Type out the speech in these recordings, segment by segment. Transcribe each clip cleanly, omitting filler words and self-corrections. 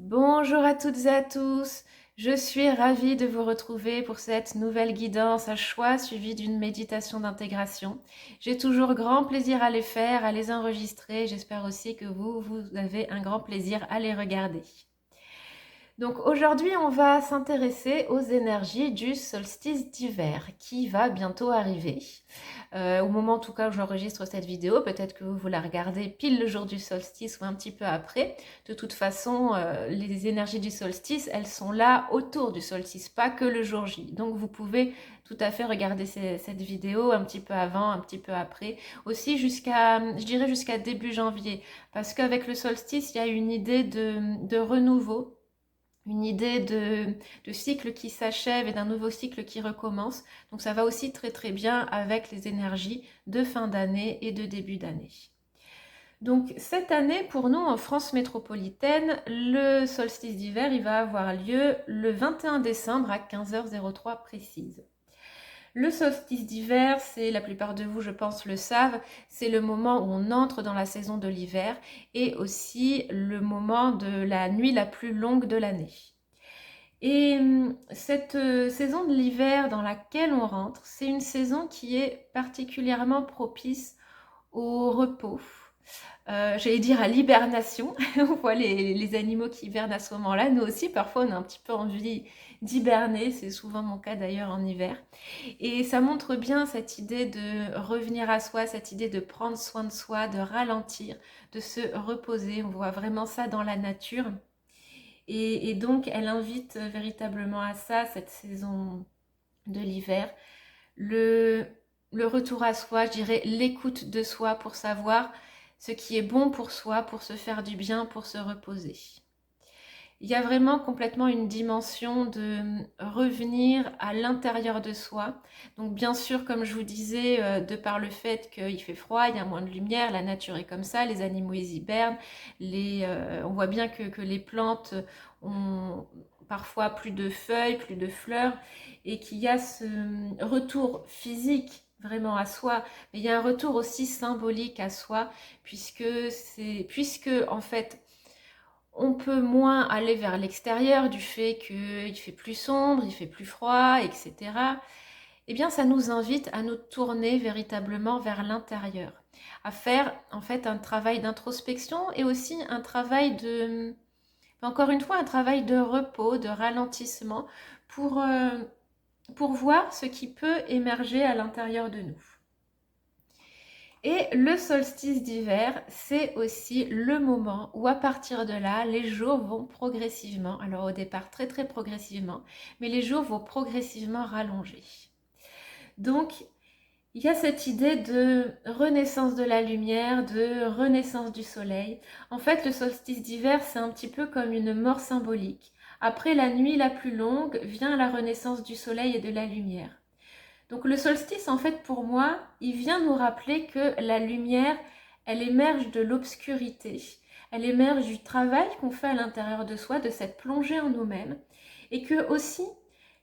Bonjour à toutes et à tous, je suis ravie de vous retrouver pour cette nouvelle guidance à choix suivie d'une méditation d'intégration. J'ai toujours grand plaisir à les faire, à les enregistrer, j'espère aussi que vous avez un grand plaisir à les regarder. Donc aujourd'hui, on va s'intéresser aux énergies du solstice d'hiver qui va bientôt arriver. Au moment en tout cas où j'enregistre cette vidéo, peut-être que vous la regardez pile le jour du solstice ou un petit peu après. De toute façon, les énergies du solstice, elles sont là autour du solstice, pas que le jour J. Donc vous pouvez tout à fait regarder cette vidéo un petit peu avant, un petit peu après, aussi je dirais jusqu'à début janvier, parce qu'avec le solstice, il y a une idée de renouveau, une idée de cycle qui s'achève et d'un nouveau cycle qui recommence. Donc ça va aussi très très bien avec les énergies de fin d'année et de début d'année. Donc cette année, pour nous en France métropolitaine, le solstice d'hiver, il va avoir lieu le 21 décembre à 15h03 précise. Le solstice d'hiver, c'est, la plupart de vous, je pense, le savent, c'est le moment où on entre dans la saison de l'hiver et aussi le moment de la nuit la plus longue de l'année. Et cette saison de l'hiver dans laquelle on rentre, c'est une saison qui est particulièrement propice au repos. J'allais dire à l'hibernation. On voit les animaux qui hibernent à ce moment-là. Nous aussi, parfois, on a un petit peu envie d'hiberner. C'est souvent mon cas d'ailleurs en hiver. Et ça montre bien cette idée de revenir à soi, cette idée de prendre soin de soi, de ralentir, de se reposer. On voit vraiment ça dans la nature. Et donc, elle invite véritablement à ça, cette saison de l'hiver. Le, le retour à soi, je dirais l'écoute de soi pour savoir ce qui est bon pour soi, pour se faire du bien, pour se reposer. Il y a vraiment complètement une dimension de revenir à l'intérieur de soi. Donc bien sûr, comme je vous disais, de par le fait qu'il fait froid, il y a moins de lumière, la nature est comme ça, les animaux ils hibernent, on voit bien que les plantes ont parfois plus de feuilles, plus de fleurs, et qu'il y a ce retour physique vraiment à soi, mais il y a un retour aussi symbolique à soi, puisque en fait, on peut moins aller vers l'extérieur du fait qu'il fait plus sombre, il fait plus froid, etc. Eh bien, ça nous invite à nous tourner véritablement vers l'intérieur, à faire en fait un travail d'introspection et aussi un travail encore une fois, un travail de repos, de ralentissement pour voir ce qui peut émerger à l'intérieur de nous. Et le solstice d'hiver, c'est aussi le moment où à partir de là, les jours vont progressivement, alors au départ très très progressivement, mais les jours vont progressivement rallonger. Donc, il y a cette idée de renaissance de la lumière, de renaissance du soleil. En fait, le solstice d'hiver, c'est un petit peu comme une mort symbolique. Après la nuit la plus longue, vient la renaissance du soleil et de la lumière. Donc le solstice, en fait, pour moi, il vient nous rappeler que la lumière, elle émerge de l'obscurité. Elle émerge du travail qu'on fait à l'intérieur de soi, de cette plongée en nous-mêmes. Et que aussi,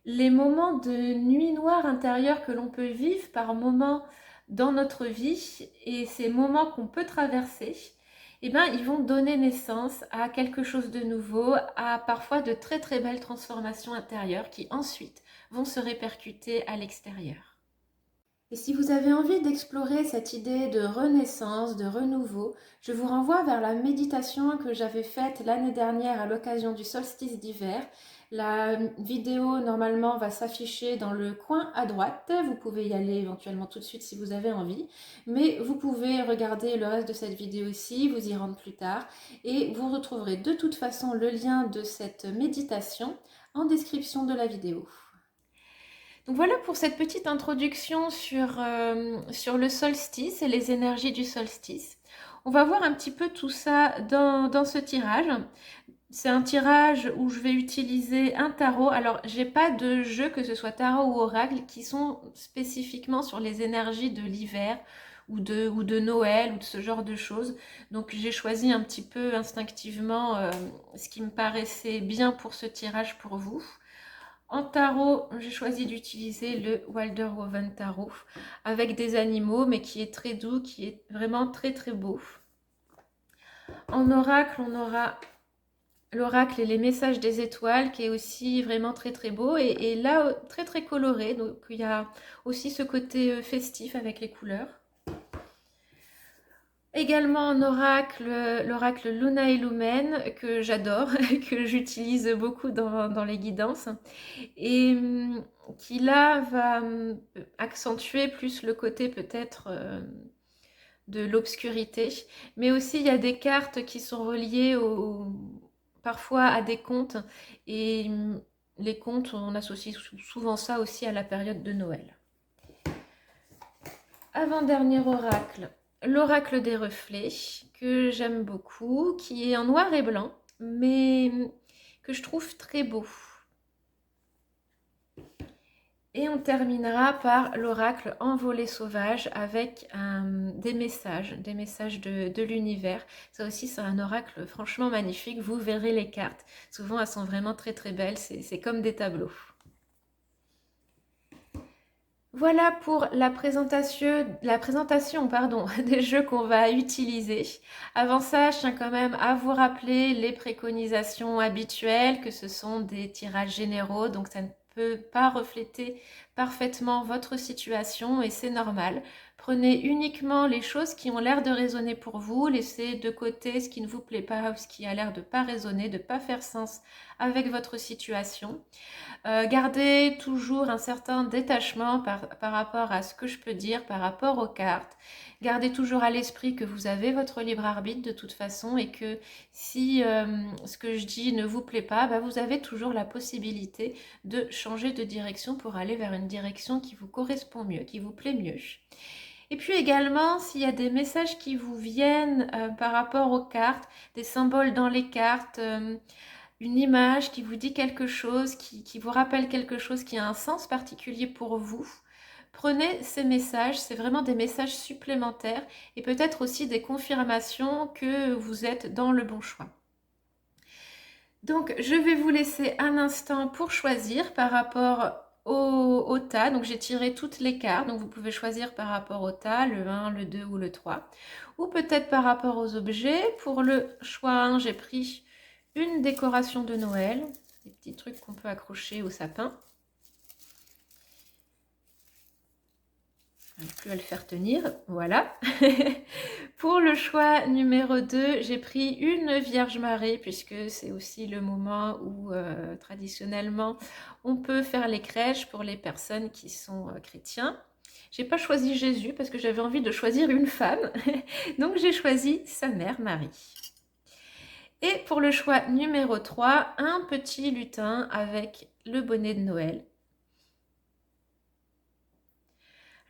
les moments de nuit noire intérieure que l'on peut vivre par moments dans notre vie, et ces moments qu'on peut traverser, eh ben, ils vont donner naissance à quelque chose de nouveau, à parfois de très très belles transformations intérieures qui ensuite vont se répercuter à l'extérieur. Et si vous avez envie d'explorer cette idée de renaissance, de renouveau, je vous renvoie vers la méditation que j'avais faite l'année dernière à l'occasion du solstice d'hiver. La vidéo normalement va s'afficher dans le coin à droite. Vous pouvez y aller éventuellement tout de suite si vous avez envie. Mais vous pouvez regarder le reste de cette vidéo ici, vous y rendre plus tard. Et vous retrouverez de toute façon le lien de cette méditation en description de la vidéo. Donc voilà pour cette petite introduction sur le solstice et les énergies du solstice. On va voir un petit peu tout ça dans ce tirage. C'est un tirage où je vais utiliser un tarot. Alors, j'ai pas de jeu, que ce soit tarot ou oracle, qui sont spécifiquement sur les énergies de l'hiver ou de Noël ou de ce genre de choses. Donc, j'ai choisi un petit peu instinctivement ce qui me paraissait bien pour ce tirage pour vous. En tarot, j'ai choisi d'utiliser le Wilder Woven Tarot avec des animaux, mais qui est très doux, qui est vraiment très très beau. En oracle, on aura l'oracle et les messages des étoiles qui est aussi vraiment très très beau et là très très coloré, donc il y a aussi ce côté festif avec les couleurs. Également un oracle, l'oracle Luna Lumen que j'adore, que j'utilise beaucoup dans les guidances et qui là va accentuer plus le côté peut-être de l'obscurité, mais aussi il y a des cartes qui sont reliées parfois à des contes et les contes, on associe souvent ça aussi à la période de Noël. Avant-dernier oracle, l'oracle des reflets, que j'aime beaucoup, qui est en noir et blanc, mais que je trouve très beau. Et on terminera par l'oracle envolée sauvage avec des messages de l'univers. Ça aussi, c'est un oracle franchement magnifique. Vous verrez les cartes. Souvent, elles sont vraiment très très belles. C'est comme des tableaux. Voilà pour la présentation des jeux qu'on va utiliser. Avant ça, je tiens quand même à vous rappeler les préconisations habituelles, que ce sont des tirages généraux, donc ça ne peut pas refléter parfaitement votre situation et c'est normal. Prenez uniquement les choses qui ont l'air de résonner pour vous, laissez de côté ce qui ne vous plaît pas ou ce qui a l'air de ne pas résonner, de ne pas faire sens avec votre situation. Gardez toujours un certain détachement par rapport à ce que je peux dire, par rapport aux cartes. Gardez toujours à l'esprit que vous avez votre libre arbitre de toute façon et que si ce que je dis ne vous plaît pas, bah, vous avez toujours la possibilité de changer de direction pour aller vers une direction qui vous correspond mieux, qui vous plaît mieux. Et puis également, s'il y a des messages qui vous viennent par rapport aux cartes, des symboles dans les cartes, une image qui vous dit quelque chose, qui vous rappelle quelque chose qui a un sens particulier pour vous, prenez ces messages, c'est vraiment des messages supplémentaires et peut-être aussi des confirmations que vous êtes dans le bon choix. Donc, je vais vous laisser un instant pour choisir par rapport au tas. Donc, j'ai tiré toutes les cartes. Donc, vous pouvez choisir par rapport au tas, le 1, le 2 ou le 3. Ou peut-être par rapport aux objets. Pour le choix 1, j'ai pris une décoration de Noël. Des petits trucs qu'on peut accrocher au sapin. Je ne vais plus à le faire tenir. Voilà. Pour le choix numéro 2, j'ai pris une Vierge Marie puisque c'est aussi le moment où traditionnellement on peut faire les crèches pour les personnes qui sont chrétiens. J'ai pas choisi Jésus parce que j'avais envie de choisir une femme. Donc j'ai choisi sa mère Marie. Et pour le choix numéro 3, un petit lutin avec le bonnet de Noël.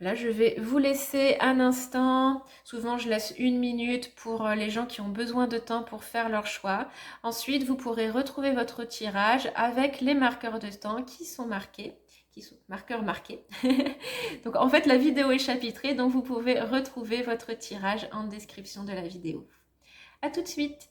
Là, je vais vous laisser un instant. Souvent, je laisse 1 minute pour les gens qui ont besoin de temps pour faire leur choix. Ensuite, vous pourrez retrouver votre tirage avec les marqueurs de temps qui sont marqués, qui sont marqueurs marqués. Donc, en fait, la vidéo est chapitrée, donc vous pouvez retrouver votre tirage en description de la vidéo. À tout de suite!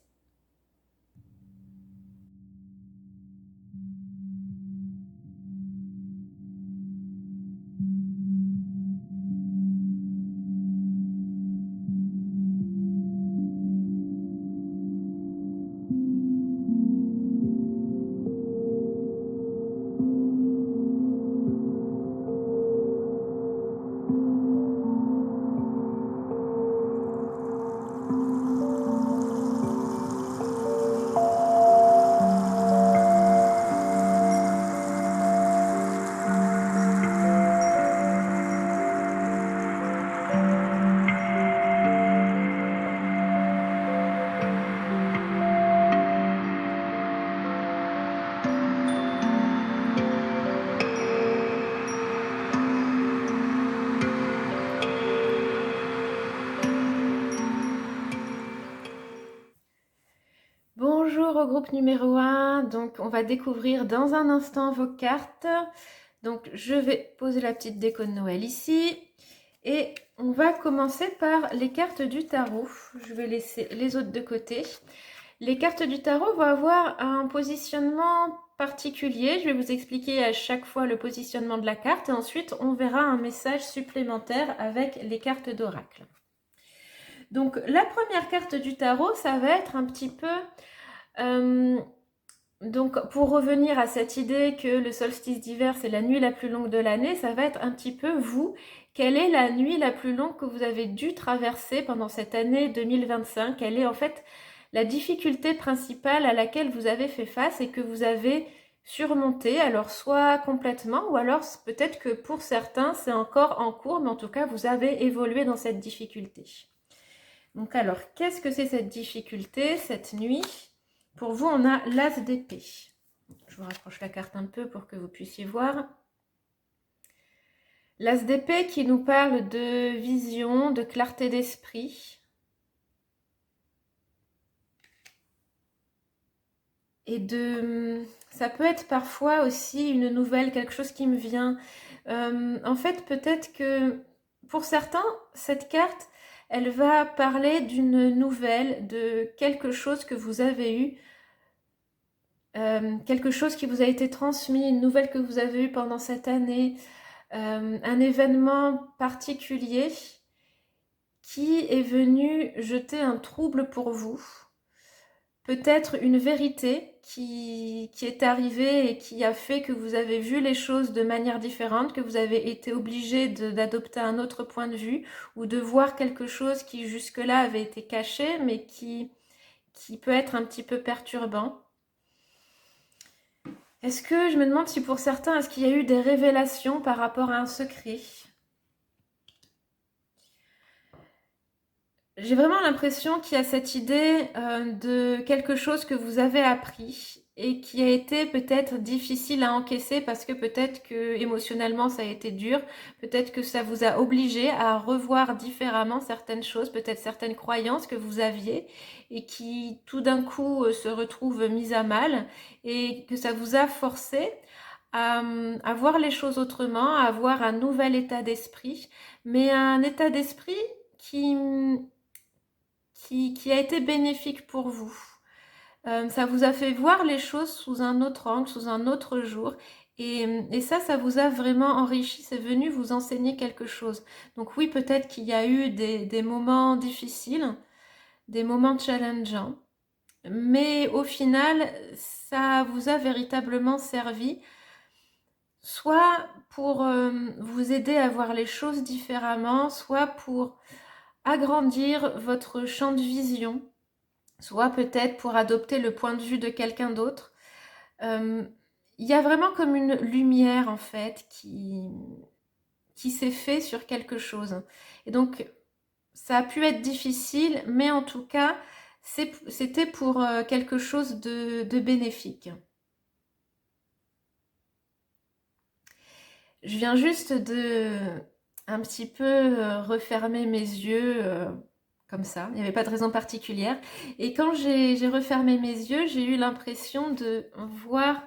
Bonjour au groupe numéro 1, donc on va découvrir dans un instant vos cartes. Donc je vais poser la petite déco de Noël ici et on va commencer par les cartes du tarot. Je vais laisser les autres de côté. Les cartes du tarot vont avoir un positionnement particulier. Je vais vous expliquer à chaque fois le positionnement de la carte et ensuite on verra un message supplémentaire avec les cartes d'oracle. Donc la première carte du tarot, ça va être un petit peu Donc, pour revenir à cette idée que le solstice d'hiver, c'est la nuit la plus longue de l'année, ça va être un petit peu vous. Quelle est la nuit la plus longue que vous avez dû traverser pendant cette année 2025? Quelle est en fait la difficulté principale à laquelle vous avez fait face et que vous avez surmonté, alors soit complètement, ou alors peut-être que pour certains, c'est encore en cours, mais en tout cas, vous avez évolué dans cette difficulté. Donc alors, qu'est-ce que c'est cette difficulté, cette nuit? Pour vous, on a l'as d'épée. Je vous rapproche la carte un peu pour que vous puissiez voir. L'as d'épée qui nous parle de vision, de clarté d'esprit. Et ça peut être parfois aussi une nouvelle, quelque chose qui me vient. En fait, peut-être que pour certains, cette carte, elle va parler d'une nouvelle, de quelque chose que vous avez eu. Quelque chose qui vous a été transmis, une nouvelle que vous avez eue pendant cette année, un événement particulier qui est venu jeter un trouble pour vous. Peut-être une vérité qui est arrivée et qui a fait que vous avez vu les choses de manière différente, que vous avez été obligé d'adopter un autre point de vue ou de voir quelque chose qui jusque-là avait été caché mais qui peut être un petit peu perturbant. Est-ce que je me demande si pour certains, est-ce qu'il y a eu des révélations par rapport à un secret? J'ai vraiment l'impression qu'il y a cette idée de quelque chose que vous avez appris et qui a été peut-être difficile à encaisser parce que peut-être que émotionnellement ça a été dur, peut-être que ça vous a obligé à revoir différemment certaines choses, peut-être certaines croyances que vous aviez et qui tout d'un coup se retrouvent mises à mal et que ça vous a forcé à voir les choses autrement, à avoir un nouvel état d'esprit, mais un état d'esprit qui a été bénéfique pour vous. Ça vous a fait voir les choses sous un autre angle, sous un autre jour. Et ça vous a vraiment enrichi, c'est venu vous enseigner quelque chose. Donc oui, peut-être qu'il y a eu des moments difficiles, des moments challengeants, mais au final, ça vous a véritablement servi, soit pour vous aider à voir les choses différemment, soit pour agrandir votre champ de vision, soit peut-être pour adopter le point de vue de quelqu'un d'autre. Il y a vraiment comme une lumière en fait qui s'est fait sur quelque chose. Et donc ça a pu être difficile, mais en tout cas c'était pour quelque chose de bénéfique. Je viens juste de un petit peu refermer mes yeux comme ça, il n'y avait pas de raison particulière. Et quand j'ai refermé mes yeux, j'ai eu l'impression de voir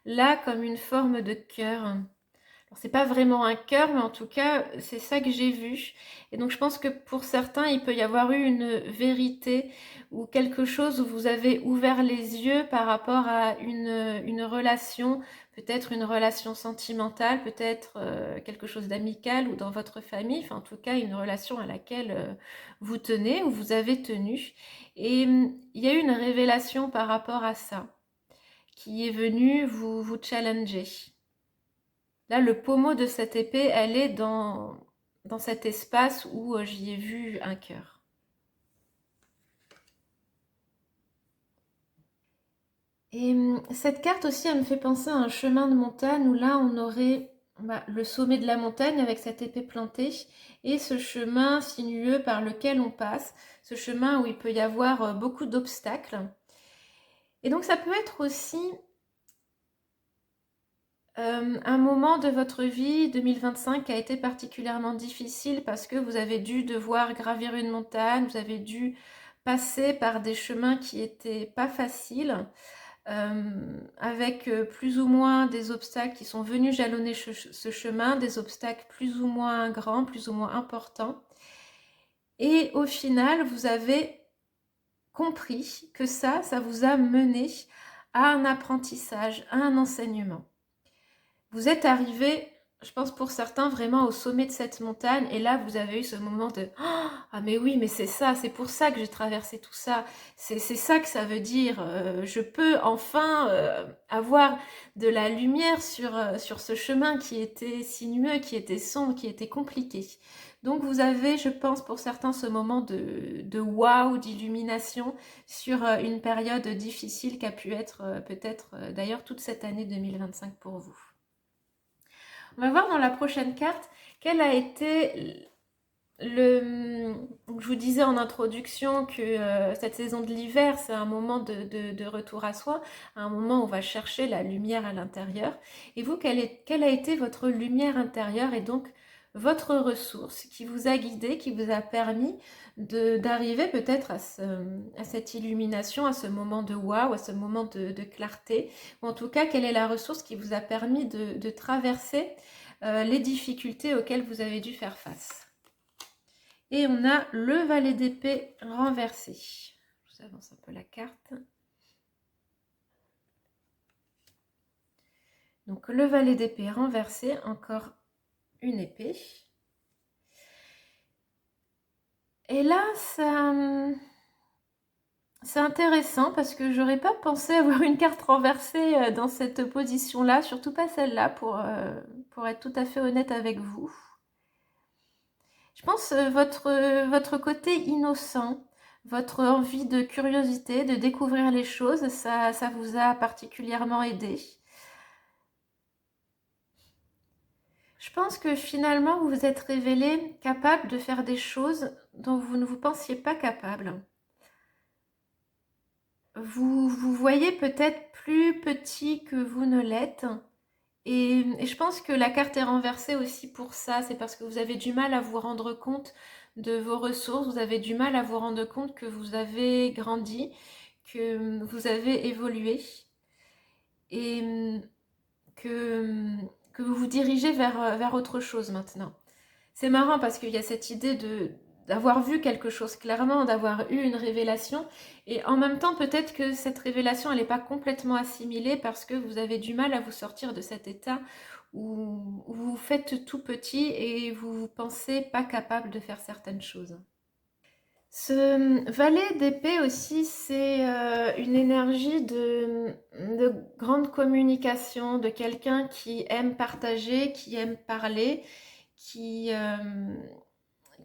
là comme une forme de cœur. Alors, c'est pas vraiment un cœur, mais en tout cas, c'est ça que j'ai vu. Et donc, je pense que pour certains, il peut y avoir eu une vérité ou quelque chose où vous avez ouvert les yeux par rapport à une relation, peut-être une relation sentimentale, peut-être quelque chose d'amical ou dans votre famille, enfin, en tout cas, une relation à laquelle vous tenez ou vous avez tenu. Et il y a eu une révélation par rapport à ça qui est venue vous challenger. Là, le pommeau de cette épée, elle est dans cet espace où j'y ai vu un cœur. Et cette carte aussi, elle me fait penser à un chemin de montagne où là, on aurait le sommet de la montagne avec cette épée plantée et ce chemin sinueux par lequel on passe, ce chemin où il peut y avoir beaucoup d'obstacles. Et donc, ça peut être aussi un moment de votre vie 2025 qui a été particulièrement difficile parce que vous avez dû devoir gravir une montagne, vous avez dû passer par des chemins qui n'étaient pas faciles, avec plus ou moins des obstacles qui sont venus jalonner ce chemin, des obstacles plus ou moins grands, plus ou moins importants. Et au final, vous avez compris que ça vous a mené à un apprentissage, à un enseignement. Vous êtes arrivé je pense pour certains vraiment au sommet de cette montagne et là vous avez eu ce moment de ah mais oui mais c'est ça, c'est pour ça que j'ai traversé tout ça, c'est ça que ça veut dire, je peux enfin avoir de la lumière sur ce chemin qui était sinueux, qui était sombre, qui était compliqué. Donc vous avez, je pense pour certains, ce moment de waouh, d'illumination sur une période difficile qu'a pu être peut-être d'ailleurs toute cette année 2025 pour vous. On va voir dans la prochaine carte quel a été le... Je vous disais en introduction que cette saison de l'hiver, c'est un moment de retour à soi, un moment où on va chercher la lumière à l'intérieur. Et vous, quelle a été votre lumière intérieure et donc votre ressource qui vous a guidé, qui vous a permis d'arriver peut-être à cette illumination, à ce moment de waouh, à ce moment de clarté, ou en tout cas, quelle est la ressource qui vous a permis de traverser les difficultés auxquelles vous avez dû faire face. Et on a le valet d'épée renversé. Je vous avance un peu la carte. Donc le valet d'épée renversé, encore une épée. Et là, c'est intéressant parce que j'aurais pas pensé avoir une carte renversée dans cette position-là, surtout pas celle-là pour être tout à fait honnête avec vous. Je pense votre côté innocent, votre envie de curiosité, de découvrir les choses, ça vous a particulièrement aidé. Je pense que finalement, vous vous êtes révélé capable de faire des choses dont vous ne vous pensiez pas capable. Vous vous voyez peut-être plus petit que vous ne l'êtes. Et je pense que la carte est renversée aussi pour ça. C'est parce que vous avez du mal à vous rendre compte de vos ressources. Vous avez du mal à vous rendre compte que vous avez grandi, que vous avez évolué. Et que vous vous dirigez vers autre chose maintenant. C'est marrant parce qu'il y a cette idée d'avoir vu quelque chose clairement, d'avoir eu une révélation, et en même temps peut-être que cette révélation elle n'est pas complètement assimilée parce que vous avez du mal à vous sortir de cet état où vous vous faites tout petit et vous pensez pas capable de faire certaines choses. Ce valet d'épée aussi, c'est une énergie de grande communication, de quelqu'un qui aime partager, qui aime parler, qui, euh,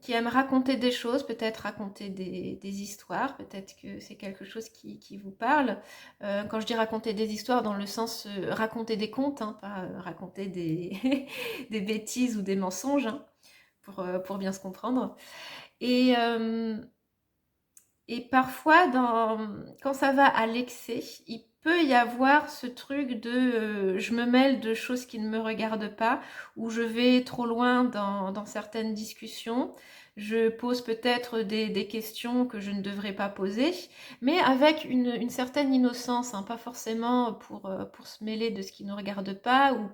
qui aime raconter des choses, peut-être raconter des histoires, peut-être que c'est quelque chose qui vous parle. Quand je dis raconter des histoires, dans le sens raconter des contes, hein, pas raconter des bêtises ou des mensonges, hein, pour bien se comprendre. Et parfois, quand ça va à l'excès, il peut y avoir ce truc de je me mêle de choses qui ne me regardent pas, ou je vais trop loin dans certaines discussions. Je pose peut-être des questions que je ne devrais pas poser, mais avec une certaine innocence, hein, pas forcément pour se mêler de ce qui ne regarde pas, ou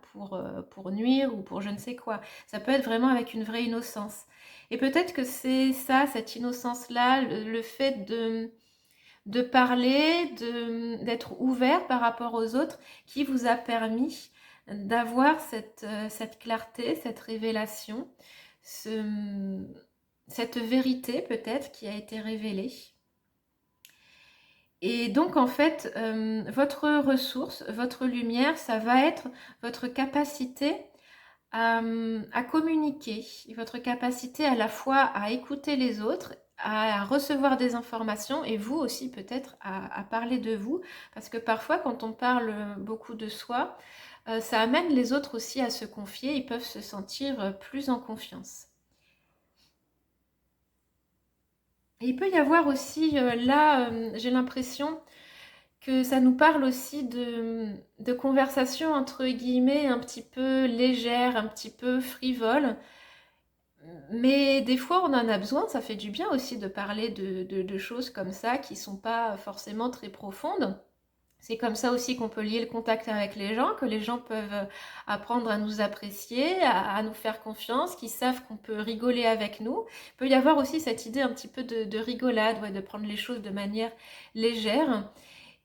pour nuire, ou pour je ne sais quoi. Ça peut être vraiment avec une vraie innocence. Et peut-être que c'est ça, cette innocence-là, le fait de parler, d'être ouvert par rapport aux autres, qui vous a permis d'avoir cette clarté, cette révélation, cette vérité peut-être qui a été révélée. Et donc en fait, votre ressource, votre lumière, ça va être votre capacité à communiquer, votre capacité à la fois à écouter les autres, à recevoir des informations et vous aussi peut-être à parler de vous. Parce que parfois quand on parle beaucoup de soi, ça amène les autres aussi à se confier, ils peuvent se sentir plus en confiance. Et il peut y avoir aussi, là, j'ai l'impression que ça nous parle aussi de conversations entre guillemets un petit peu légères, un petit peu frivoles. Mais des fois, on en a besoin, ça fait du bien aussi de parler de choses comme ça qui sont pas forcément très profondes. C'est comme ça aussi qu'on peut lier le contact avec les gens, que les gens peuvent apprendre à nous apprécier, à nous faire confiance, qu'ils savent qu'on peut rigoler avec nous. Il peut y avoir aussi cette idée un petit peu de rigolade, ouais, de prendre les choses de manière légère.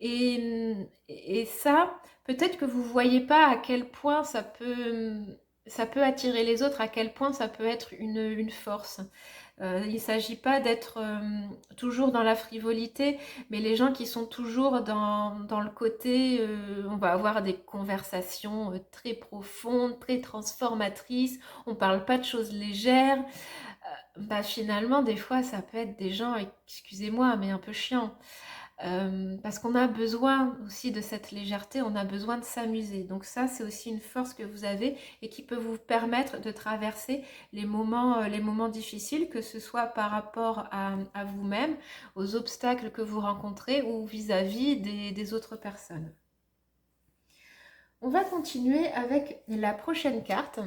Et ça, peut-être que vous ne voyez pas à quel point ça peut ça peut attirer les autres, à quel point ça peut être une force. Il ne s'agit pas d'être toujours dans la frivolité, mais les gens qui sont toujours dans le côté, on va avoir des conversations très profondes, très transformatrices, on ne parle pas de choses légères, bah finalement, des fois, ça peut être des gens, excusez-moi, mais un peu chiants. Parce qu'on a besoin aussi de cette légèreté, on a besoin de s'amuser. Donc ça, c'est aussi une force que vous avez et qui peut vous permettre de traverser les moments difficiles, que ce soit par rapport à vous-même, aux obstacles que vous rencontrez ou vis-à-vis des autres personnes. On va continuer avec la prochaine carte.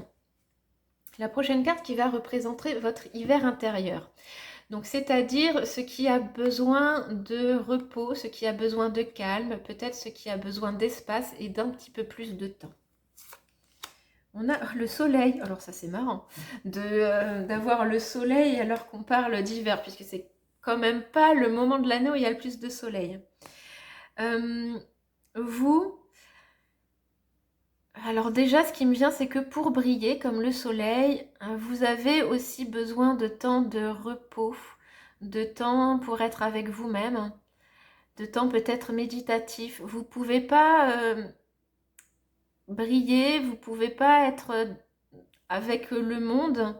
La prochaine carte qui va représenter votre hiver intérieur. Donc, c'est-à-dire ce qui a besoin de repos, ce qui a besoin de calme, peut-être ce qui a besoin d'espace et d'un petit peu plus de temps. On a le soleil, alors ça c'est marrant, d'avoir le soleil alors qu'on parle d'hiver, puisque c'est quand même pas le moment de l'année où il y a le plus de soleil. Vous, alors déjà ce qui me vient c'est que pour briller comme le soleil, vous avez aussi besoin de temps de repos, de temps pour être avec vous-même, de temps peut-être méditatif. Vous pouvez pas briller, vous pouvez pas être avec le monde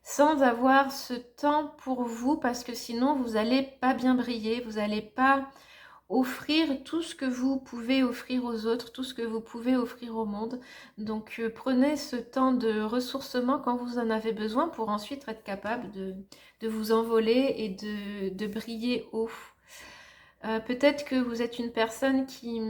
sans avoir ce temps pour vous, parce que sinon vous n'allez pas bien briller, vous n'allez pas offrir tout ce que vous pouvez offrir aux autres, tout ce que vous pouvez offrir au monde. Donc prenez ce temps de ressourcement quand vous en avez besoin pour ensuite être capable de vous envoler et de briller haut. Peut-être que vous êtes une personne qui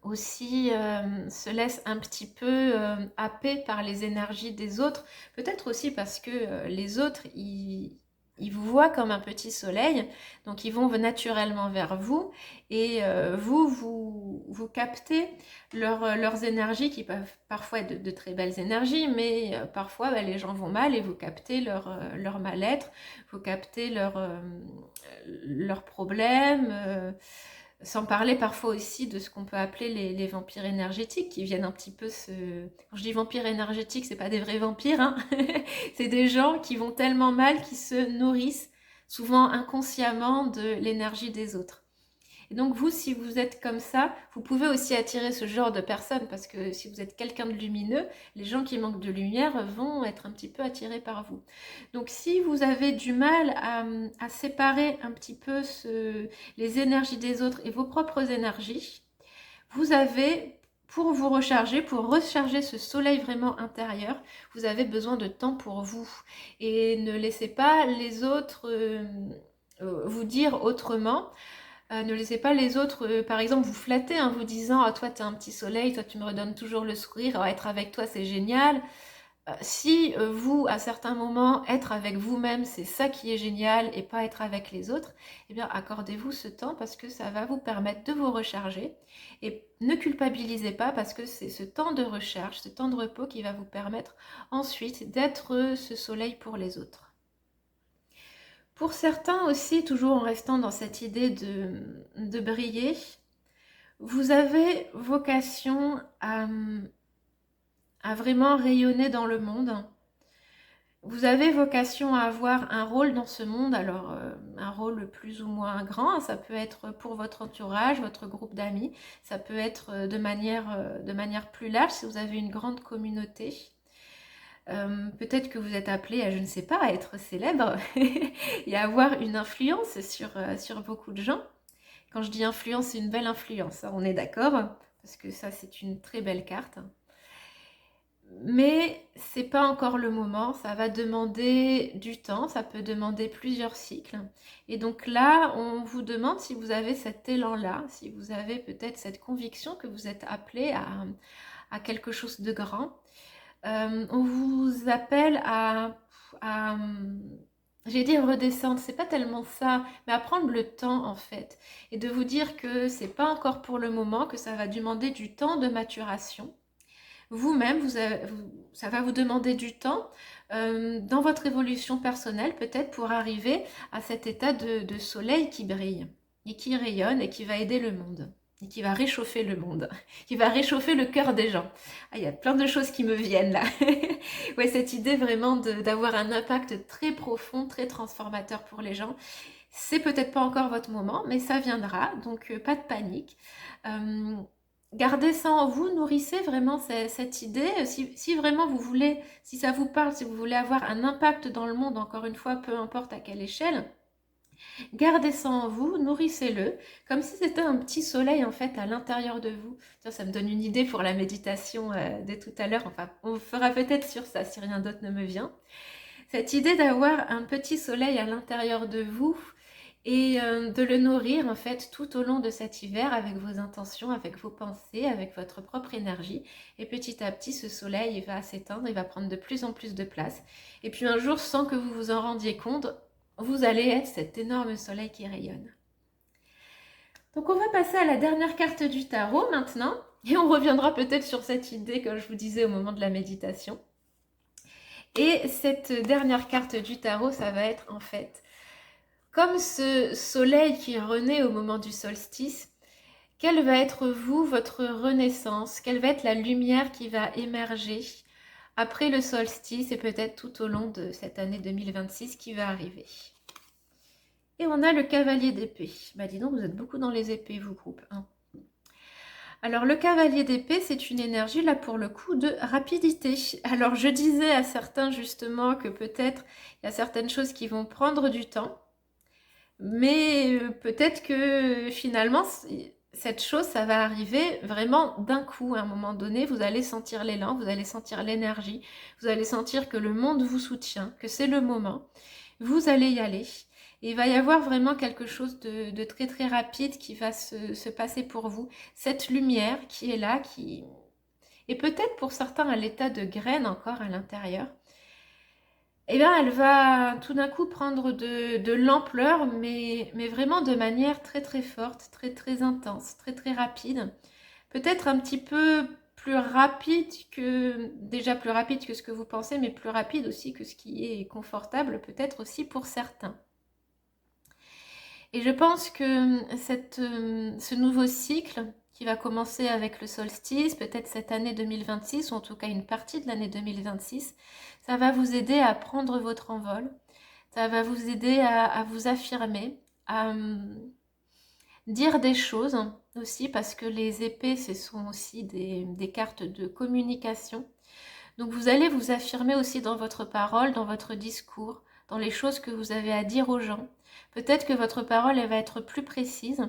aussi se laisse un petit peu happer par les énergies des autres. Peut-être aussi parce que les autres, ils vous voient comme un petit soleil, donc ils vont naturellement vers vous et vous captez leurs énergies qui peuvent parfois être de très belles énergies, mais parfois bah, les gens vont mal et vous captez leur mal-être, vous captez leurs problèmes. Sans parler parfois aussi de ce qu'on peut appeler les vampires énergétiques qui viennent un petit peu se... Quand je dis vampires énergétiques, c'est pas des vrais vampires, hein. C'est des gens qui vont tellement mal qu'ils se nourrissent souvent inconsciemment de l'énergie des autres. Et donc vous, si vous êtes comme ça, vous pouvez aussi attirer ce genre de personnes parce que si vous êtes quelqu'un de lumineux, les gens qui manquent de lumière vont être un petit peu attirés par vous. Donc si vous avez du mal à séparer un petit peu les énergies des autres et vos propres énergies, vous avez, pour vous recharger, pour recharger ce soleil vraiment intérieur, vous avez besoin de temps pour vous. Et ne laissez pas les autres vous dire autrement. Ne laissez pas les autres, par exemple, vous flatter en vous disant « Ah, toi, t'es un petit soleil, toi, tu me redonnes toujours le sourire, être avec toi, c'est génial. » Si vous, à certains moments, être avec vous-même, c'est ça qui est génial et pas être avec les autres, eh bien, accordez-vous ce temps parce que ça va vous permettre de vous recharger. Et ne culpabilisez pas parce que c'est ce temps de recharge, ce temps de repos qui va vous permettre ensuite d'être ce soleil pour les autres. Pour certains aussi, toujours en restant dans cette idée de briller, vous avez vocation à vraiment rayonner dans le monde. Vous avez vocation à avoir un rôle dans ce monde, alors un rôle plus ou moins grand, ça peut être pour votre entourage, votre groupe d'amis, ça peut être de manière plus large si vous avez une grande communauté. Peut-être que vous êtes appelé à, je ne sais pas, à être célèbre et à avoir une influence sur beaucoup de gens. Quand je dis influence, c'est une belle influence, hein, on est d'accord, parce que ça, c'est une très belle carte. Mais c'est pas encore le moment, ça va demander du temps, ça peut demander plusieurs cycles. Et donc là, on vous demande si vous avez cet élan-là, si vous avez peut-être cette conviction que vous êtes appelé à quelque chose de grand. On vous appelle j'ai dit redescendre, c'est pas tellement ça, mais à prendre le temps en fait, et de vous dire que c'est pas encore pour le moment, que ça va demander du temps de maturation. Vous-même, ça va vous demander du temps dans votre évolution personnelle, peut-être pour arriver à cet état de soleil qui brille et qui rayonne et qui va aider le monde. et qui va réchauffer le monde, qui va réchauffer le cœur des gens. Ah, il y a plein de choses qui me viennent là. Ouais, cette idée vraiment d'avoir un impact très profond, très transformateur pour les gens. C'est peut-être pas encore votre moment, mais ça viendra, donc pas de panique. Euh, Gardez ça en vous, nourrissez vraiment cette idée. Si vraiment vous voulez, si ça vous parle, si vous voulez avoir un impact dans le monde, encore une fois, peu importe à quelle échelle, gardez ça en vous, nourrissez-le, comme si c'était un petit soleil en fait à l'intérieur de vous. Tiens, ça me donne une idée pour la méditation de tout à l'heure. Enfin, on fera peut-être sur ça si rien d'autre ne me vient. Cette idée d'avoir un petit soleil à l'intérieur de vous et de le nourrir en fait tout au long de cet hiver avec vos intentions, avec vos pensées, avec votre propre énergie. Et petit à petit, ce soleil il va s'éteindre, il va prendre de plus en plus de place. Et puis un jour, sans que vous vous en rendiez compte, vous allez être cet énorme soleil qui rayonne. Donc on va passer à la dernière carte du tarot maintenant. Et on reviendra peut-être sur cette idée, comme je vous disais au moment de la méditation. Et cette dernière carte du tarot, ça va être en fait comme ce soleil qui renaît au moment du solstice. Quelle va être vous, votre renaissance? Quelle va être la lumière qui va émerger après le solstice et peut-être tout au long de cette année 2026 qui va arriver? Et on a le cavalier d'épée. Bah dis donc, vous êtes beaucoup dans les épées, vous, groupe 1. Alors, le cavalier d'épée, c'est une énergie, là, pour le coup, de rapidité. Alors, je disais à certains, justement, que peut-être il y a certaines choses qui vont prendre du temps, mais peut-être que, finalement, cette chose, ça va arriver vraiment d'un coup. À un moment donné, vous allez sentir l'élan, vous allez sentir l'énergie, vous allez sentir que le monde vous soutient, que c'est le moment. Vous allez y aller. Et il va y avoir vraiment quelque chose de très très rapide qui va se passer pour vous. Cette lumière qui est là, qui est peut-être pour certains à l'état de graine encore à l'intérieur, et bien elle va tout d'un coup prendre de l'ampleur, mais vraiment de manière très très forte, très très intense, très très rapide. Peut-être un petit peu plus rapide que, déjà plus rapide que ce que vous pensez, mais plus rapide aussi que ce qui est confortable peut-être aussi pour certains. Et je pense que ce nouveau cycle qui va commencer avec le solstice, peut-être cette année 2026, ou en tout cas une partie de l'année 2026, ça va vous aider à prendre votre envol, ça va vous aider à vous affirmer, à dire des choses aussi, parce que les épées, ce sont aussi des cartes de communication. Donc vous allez vous affirmer aussi dans votre parole, dans votre discours, dans les choses que vous avez à dire aux gens. Peut-être que votre parole elle va être plus précise.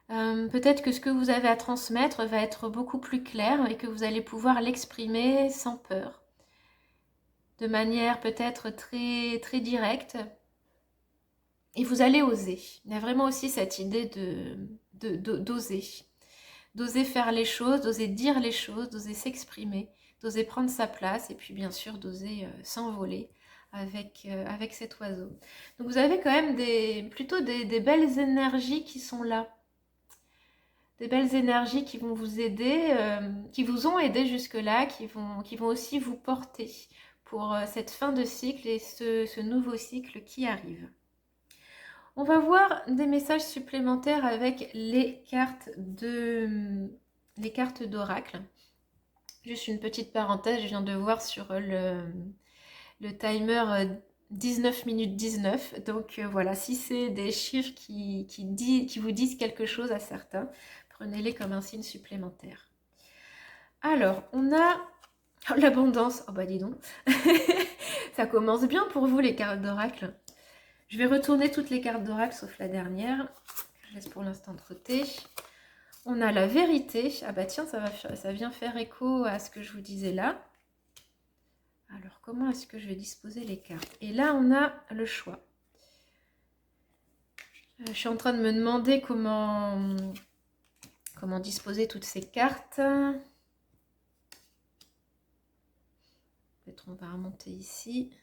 Peut-être que ce que vous avez à transmettre va être beaucoup plus clair et que vous allez pouvoir l'exprimer sans peur. De manière peut-être très, très directe. Et vous allez oser. Il y a vraiment aussi cette idée d'oser. D'oser faire les choses, d'oser dire les choses, d'oser s'exprimer, d'oser prendre sa place et puis bien sûr d'oser s'envoler avec cet oiseau. Donc vous avez quand même plutôt des belles énergies qui sont là. Des belles énergies qui vont vous aider, qui vous ont aidé jusque-là, qui vont aussi vous porter pour cette fin de cycle et ce nouveau cycle qui arrive. On va voir des messages supplémentaires avec les cartes d'oracle. Juste une petite parenthèse, je viens de voir sur le timer 19 minutes 19. Donc voilà, si c'est des chiffres qui vous disent quelque chose à certains, prenez-les comme un signe supplémentaire. Alors, on a l'abondance. Oh bah dis donc, ça commence bien pour vous les cartes d'oracle. Je vais retourner toutes les cartes d'oracle sauf la dernière. Je laisse pour l'instant de côté. On a la vérité. Ah bah tiens, ça vient faire écho à ce que je vous disais là. Alors, comment est-ce que je vais disposer les cartes? Et là, on a le choix. Je suis en train de me demander comment disposer toutes ces cartes. Peut-être on va remonter ici.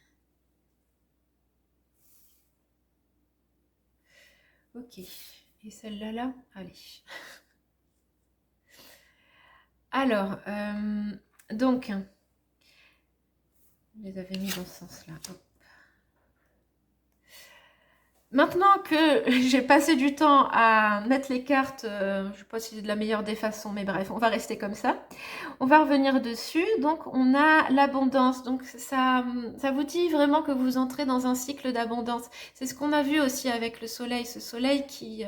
Ok. Et celle-là, là? Allez. Alors, donc, je les avais mis dans ce sens-là. Maintenant que j'ai passé du temps à mettre les cartes, je ne sais pas si c'est de la meilleure des façons, mais bref, on va rester comme ça. On va revenir dessus. Donc, on a l'abondance. Donc, ça vous dit vraiment que vous entrez dans un cycle d'abondance. C'est ce qu'on a vu aussi avec le soleil. Ce soleil qui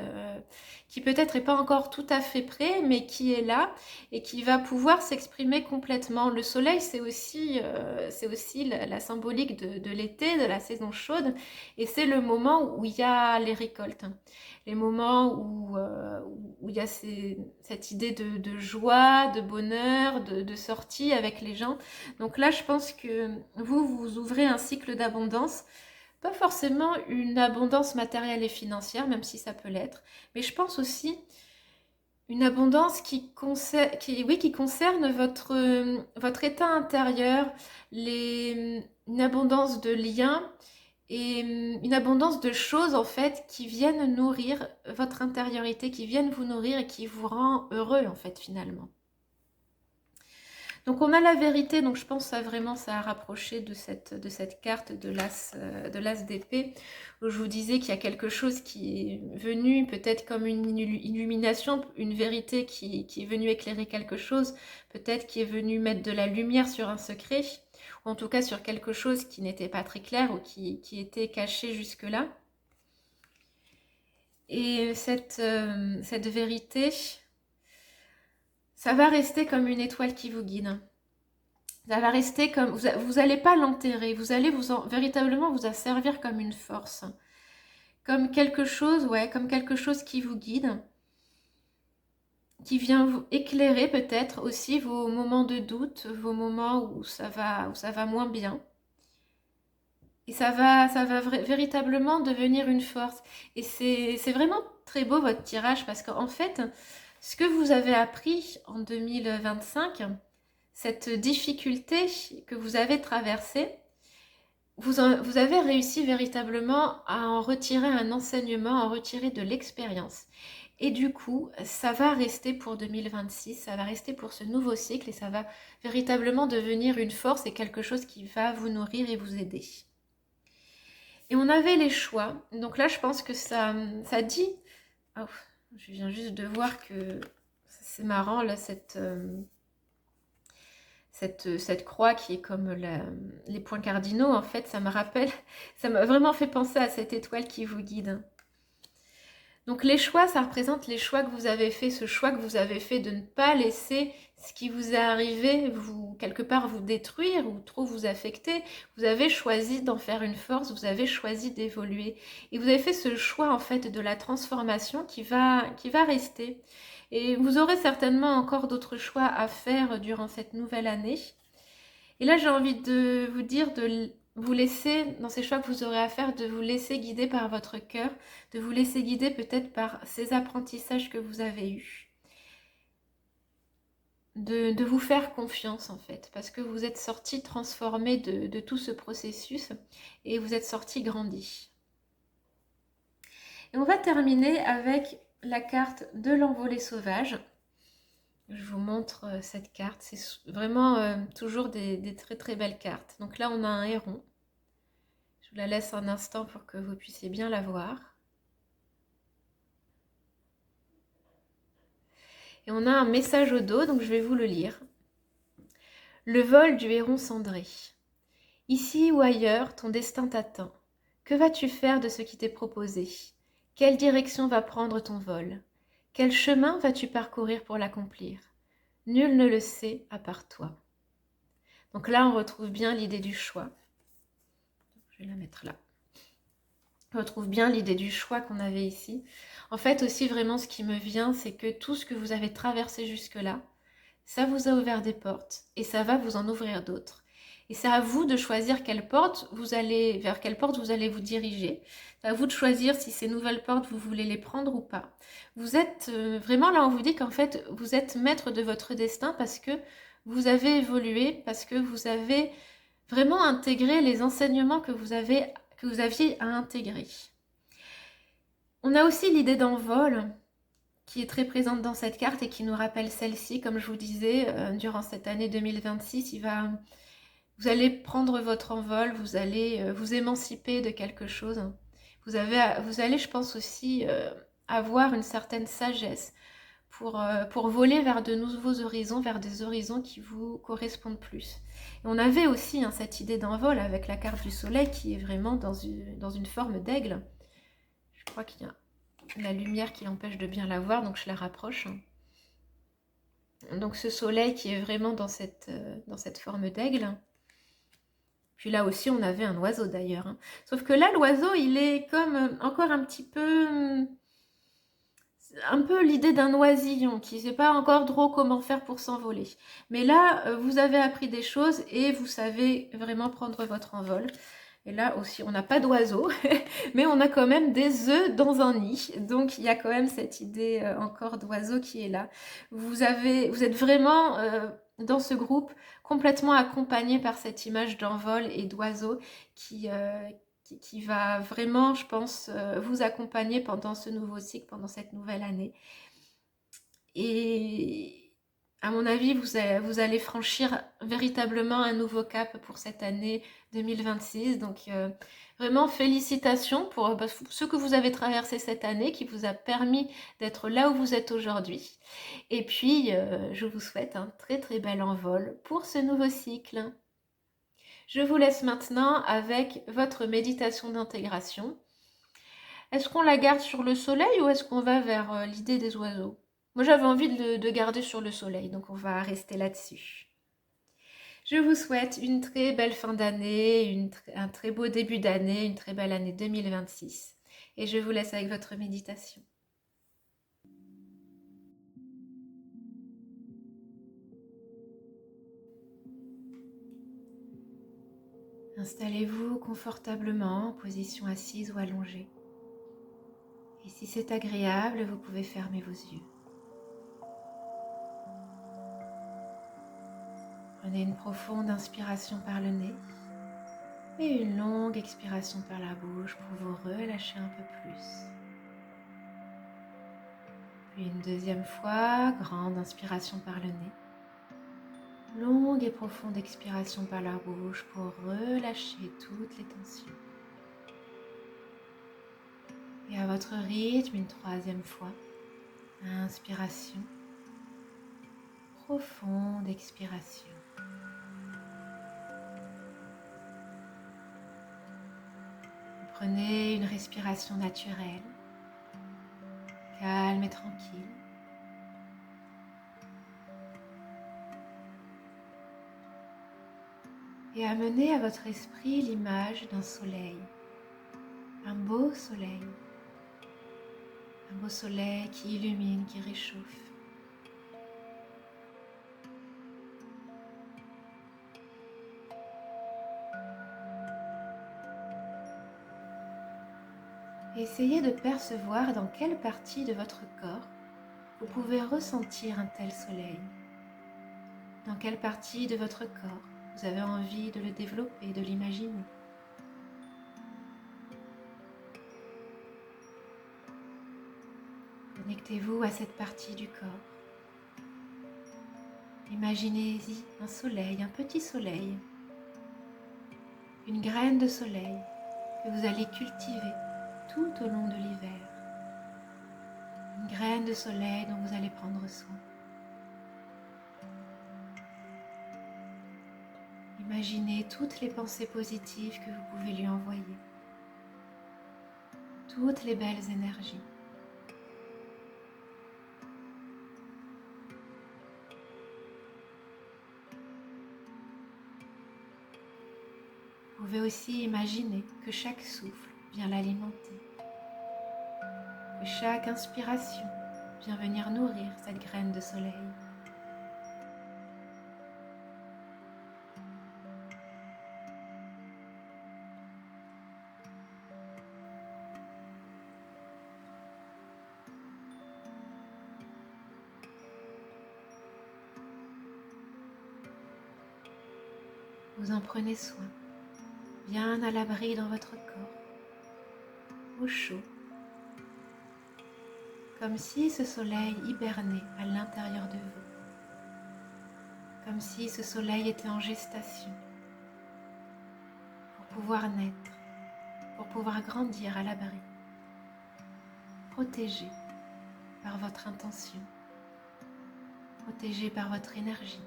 peut-être n'est pas encore tout à fait prêt, mais qui est là et qui va pouvoir s'exprimer complètement. Le soleil, c'est aussi la symbolique de l'été, de la saison chaude. Et c'est le moment où il y a les récoltes. Les moments où il y a cette idée de joie, de bonheur, de sortie avec les gens. Donc là, je pense que vous ouvrez un cycle d'abondance. Pas forcément une abondance matérielle et financière, même si ça peut l'être, mais je pense aussi une abondance qui concerne votre état intérieur, une abondance de liens et une abondance de choses en fait qui viennent nourrir votre intériorité, qui viennent vous nourrir et qui vous rend heureux en fait finalement. Donc on a la vérité, donc je pense que ça a rapproché de cette carte de l'as d'épée, où je vous disais qu'il y a quelque chose qui est venu peut-être comme une illumination, une vérité qui est venue éclairer quelque chose, peut-être qui est venue mettre de la lumière sur un secret, ou en tout cas sur quelque chose qui n'était pas très clair ou qui était caché jusque-là. Et cette vérité, ça va rester comme une étoile qui vous guide. Ça va rester comme... Vous n'allez pas l'enterrer, vous allez véritablement vous en servir comme une force. Comme quelque chose, comme quelque chose qui vous guide, qui vient vous éclairer peut-être aussi vos moments de doute, vos moments où ça va moins bien. Et ça va véritablement devenir une force. Et c'est vraiment très beau votre tirage parce qu'en fait, ce que vous avez appris en 2025, cette difficulté que vous avez traversée, vous avez réussi véritablement à en retirer un enseignement, à en retirer de l'expérience. Et du coup, ça va rester pour 2026, ça va rester pour ce nouveau cycle et ça va véritablement devenir une force et quelque chose qui va vous nourrir et vous aider. Et on avait les choix. Donc là, je pense que ça dit... Oh, je viens juste de voir que c'est marrant, là, cette croix qui est comme les points cardinaux. En fait, ça m'a vraiment fait penser à cette étoile qui vous guide. Donc les choix, ça représente les choix que vous avez fait, ce choix que vous avez fait de ne pas laisser ce qui vous est arrivé quelque part vous détruire ou trop vous affecter. Vous avez choisi d'en faire une force, vous avez choisi d'évoluer. Et vous avez fait ce choix en fait de la transformation qui va rester. Et vous aurez certainement encore d'autres choix à faire durant cette nouvelle année. Et là, j'ai envie de vous dire de vous laisser, dans ces choix que vous aurez à faire, de vous laisser guider par votre cœur, de vous laisser guider peut-être par ces apprentissages que vous avez eus. De vous faire confiance en fait, parce que vous êtes sorti transformé de tout ce processus et vous êtes sorti grandi. Et on va terminer avec la carte de l'envolée sauvage. Je vous montre cette carte, c'est vraiment toujours des très très belles cartes. Donc là on a un héron, je vous la laisse un instant pour que vous puissiez bien la voir. Et on a un message au dos, donc je vais vous le lire. Le vol du héron cendré. Ici ou ailleurs, ton destin t'attend. Que vas-tu faire de ce qui t'est proposé? Quelle direction va prendre ton vol? Quel chemin vas-tu parcourir pour l'accomplir? Nul ne le sait à part toi. Donc là, on retrouve bien l'idée du choix. Je vais la mettre là. On retrouve bien l'idée du choix qu'on avait ici. En fait, aussi, vraiment, ce qui me vient, c'est que tout ce que vous avez traversé jusque-là, ça vous a ouvert des portes et ça va vous en ouvrir d'autres. Et c'est à vous de choisir vers quelle porte vous allez vous diriger. C'est à vous de choisir si ces nouvelles portes, vous voulez les prendre ou pas. Vous êtes vraiment là, on vous dit qu'en fait, vous êtes maître de votre destin parce que vous avez évolué, parce que vous avez vraiment intégré les enseignements que vous aviez à intégrer. On a aussi l'idée d'envol qui est très présente dans cette carte et qui nous rappelle celle-ci, comme je vous disais, durant cette année 2026, vous allez prendre votre envol, vous allez vous émanciper de quelque chose, Vous allez, je pense aussi, avoir une certaine sagesse pour voler vers de nouveaux horizons, vers des horizons qui vous correspondent plus. Et on avait aussi hein, cette idée d'envol avec la carte du soleil qui est vraiment dans une forme d'aigle. Je crois qu'il y a la lumière qui empêche de bien la voir, donc je la rapproche. Donc ce soleil qui est vraiment dans cette forme d'aigle. Puis là aussi, on avait un oiseau d'ailleurs. Hein. Sauf que là, l'oiseau, il est comme encore un peu l'idée d'un oisillon qui ne sait pas encore trop comment faire pour s'envoler. Mais là, vous avez appris des choses et vous savez vraiment prendre votre envol. Et là aussi, on n'a pas d'oiseau, mais on a quand même des œufs dans un nid. Donc, il y a quand même cette idée encore d'oiseau qui est là. Vous êtes vraiment dans ce groupe complètement accompagné par cette image d'envol et d'oiseau qui va vraiment, je pense, vous accompagner pendant ce nouveau cycle, pendant cette nouvelle année. Et à mon avis, vous allez franchir véritablement un nouveau cap pour cette année 2026. Donc, vraiment, félicitations pour ce que vous avez traversé cette année qui vous a permis d'être là où vous êtes aujourd'hui. Et puis, je vous souhaite un très très bel envol pour ce nouveau cycle. Je vous laisse maintenant avec votre méditation d'intégration. Est-ce qu'on la garde sur le soleil ou est-ce qu'on va vers l'idée des oiseaux? Moi, j'avais envie de garder sur le soleil, donc on va rester là-dessus. Je vous souhaite une très belle fin d'année, un très beau début d'année, une très belle année 2026. Et je vous laisse avec votre méditation. Installez-vous confortablement en position assise ou allongée. Et si c'est agréable, vous pouvez fermer vos yeux. Prenez une profonde inspiration par le nez et une longue expiration par la bouche pour vous relâcher un peu plus. Puis une deuxième fois, grande inspiration par le nez. Longue et profonde expiration par la bouche pour relâcher toutes les tensions. Et à votre rythme, une troisième fois, inspiration, profonde expiration. Vous prenez une respiration naturelle, calme et tranquille. Et amenez à votre esprit l'image d'un soleil, un beau soleil qui illumine, qui réchauffe. Et essayez de percevoir dans quelle partie de votre corps vous pouvez ressentir un tel soleil. Dans quelle partie de votre corps vous avez envie de le développer, de l'imaginer. Connectez-vous à cette partie du corps. Imaginez-y un soleil, un petit soleil, une graine de soleil que vous allez cultiver tout au long de l'hiver. Une graine de soleil dont vous allez prendre soin. Imaginez toutes les pensées positives que vous pouvez lui envoyer. Toutes les belles énergies. Vous pouvez aussi imaginer que chaque souffle vient l'alimenter. Que chaque inspiration vient venir nourrir cette graine de soleil. Vous en prenez soin, bien à l'abri dans votre corps, au chaud, comme si ce soleil hibernait à l'intérieur de vous, comme si ce soleil était en gestation pour pouvoir naître, pour pouvoir grandir à l'abri, protégé par votre intention, protégé par votre énergie.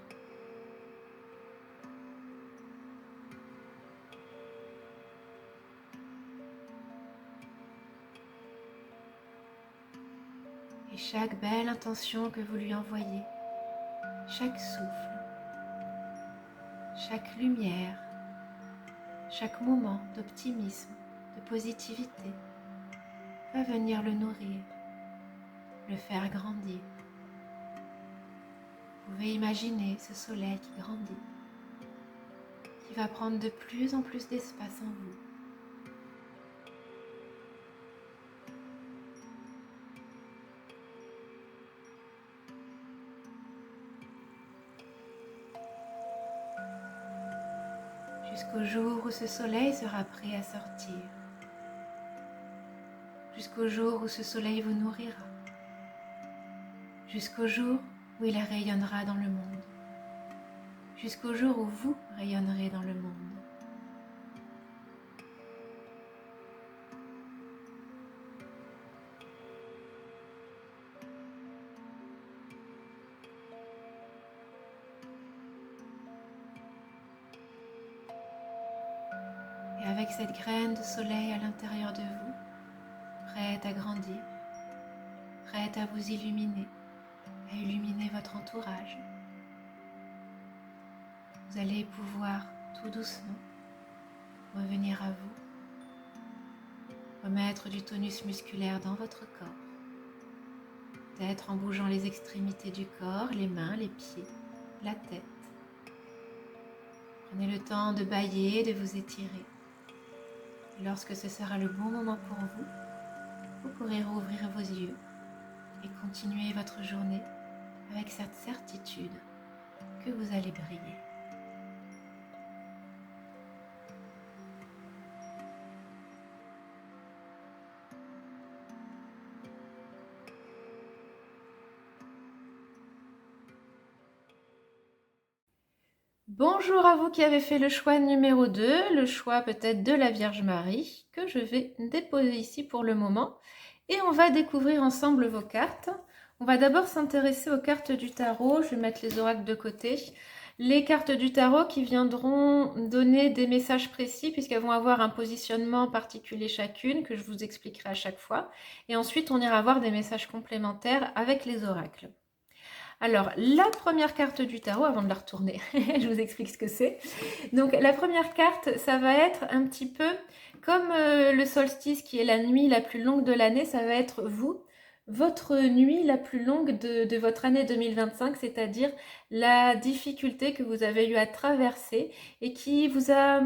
Et chaque belle intention que vous lui envoyez, chaque souffle, chaque lumière, chaque moment d'optimisme, de positivité, va venir le nourrir, le faire grandir. Vous pouvez imaginer ce soleil qui grandit, qui va prendre de plus en plus d'espace en vous. Jusqu'au jour où ce soleil sera prêt à sortir. Jusqu'au jour où ce soleil vous nourrira. Jusqu'au jour où il rayonnera dans le monde. Jusqu'au jour où vous rayonnerez dans le monde. Et avec cette graine de soleil à l'intérieur de vous, prête à grandir, prête à vous illuminer, à illuminer votre entourage, vous allez pouvoir tout doucement revenir à vous, remettre du tonus musculaire dans votre corps, peut-être en bougeant les extrémités du corps, les mains, les pieds, la tête. Prenez le temps de bâiller, de vous étirer. Et lorsque ce sera le bon moment pour vous, vous pourrez rouvrir vos yeux et continuer votre journée avec cette certitude que vous allez briller. Bonjour à vous qui avez fait le choix numéro 2, le choix peut-être de la Vierge Marie, que je vais déposer ici pour le moment. Et on va découvrir ensemble vos cartes. On va d'abord s'intéresser aux cartes du tarot. Je vais mettre les oracles de côté. Les cartes du tarot qui viendront donner des messages précis puisqu'elles vont avoir un positionnement particulier chacune que je vous expliquerai à chaque fois. Et ensuite, on ira voir des messages complémentaires avec les oracles. Alors, la première carte du tarot, avant de la retourner, je vous explique ce que c'est. Donc, la première carte, ça va être un petit peu comme le solstice qui est la nuit la plus longue de l'année, ça va être vous, votre nuit la plus longue de votre année 2025, c'est-à-dire la difficulté que vous avez eu à traverser et qui vous a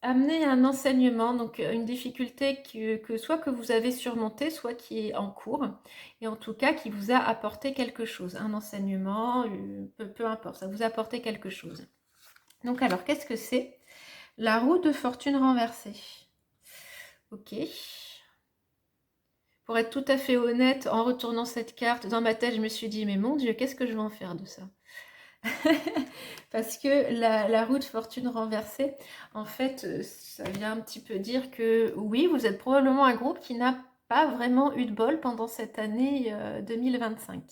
amené un enseignement, donc une difficulté que soit que vous avez surmontée, soit qui est en cours, et en tout cas qui vous a apporté quelque chose, un enseignement, peu importe, ça vous a apporté quelque chose. Donc alors, qu'est-ce que c'est? La roue de fortune renversée. Ok. Pour être tout à fait honnête, en retournant cette carte, dans ma tête, je me suis dit, mais mon Dieu, qu'est-ce que je vais en faire de ça? Parce que la roue de fortune renversée, en fait, ça vient un petit peu dire que oui, vous êtes probablement un groupe qui n'a pas vraiment eu de bol pendant cette année 2025.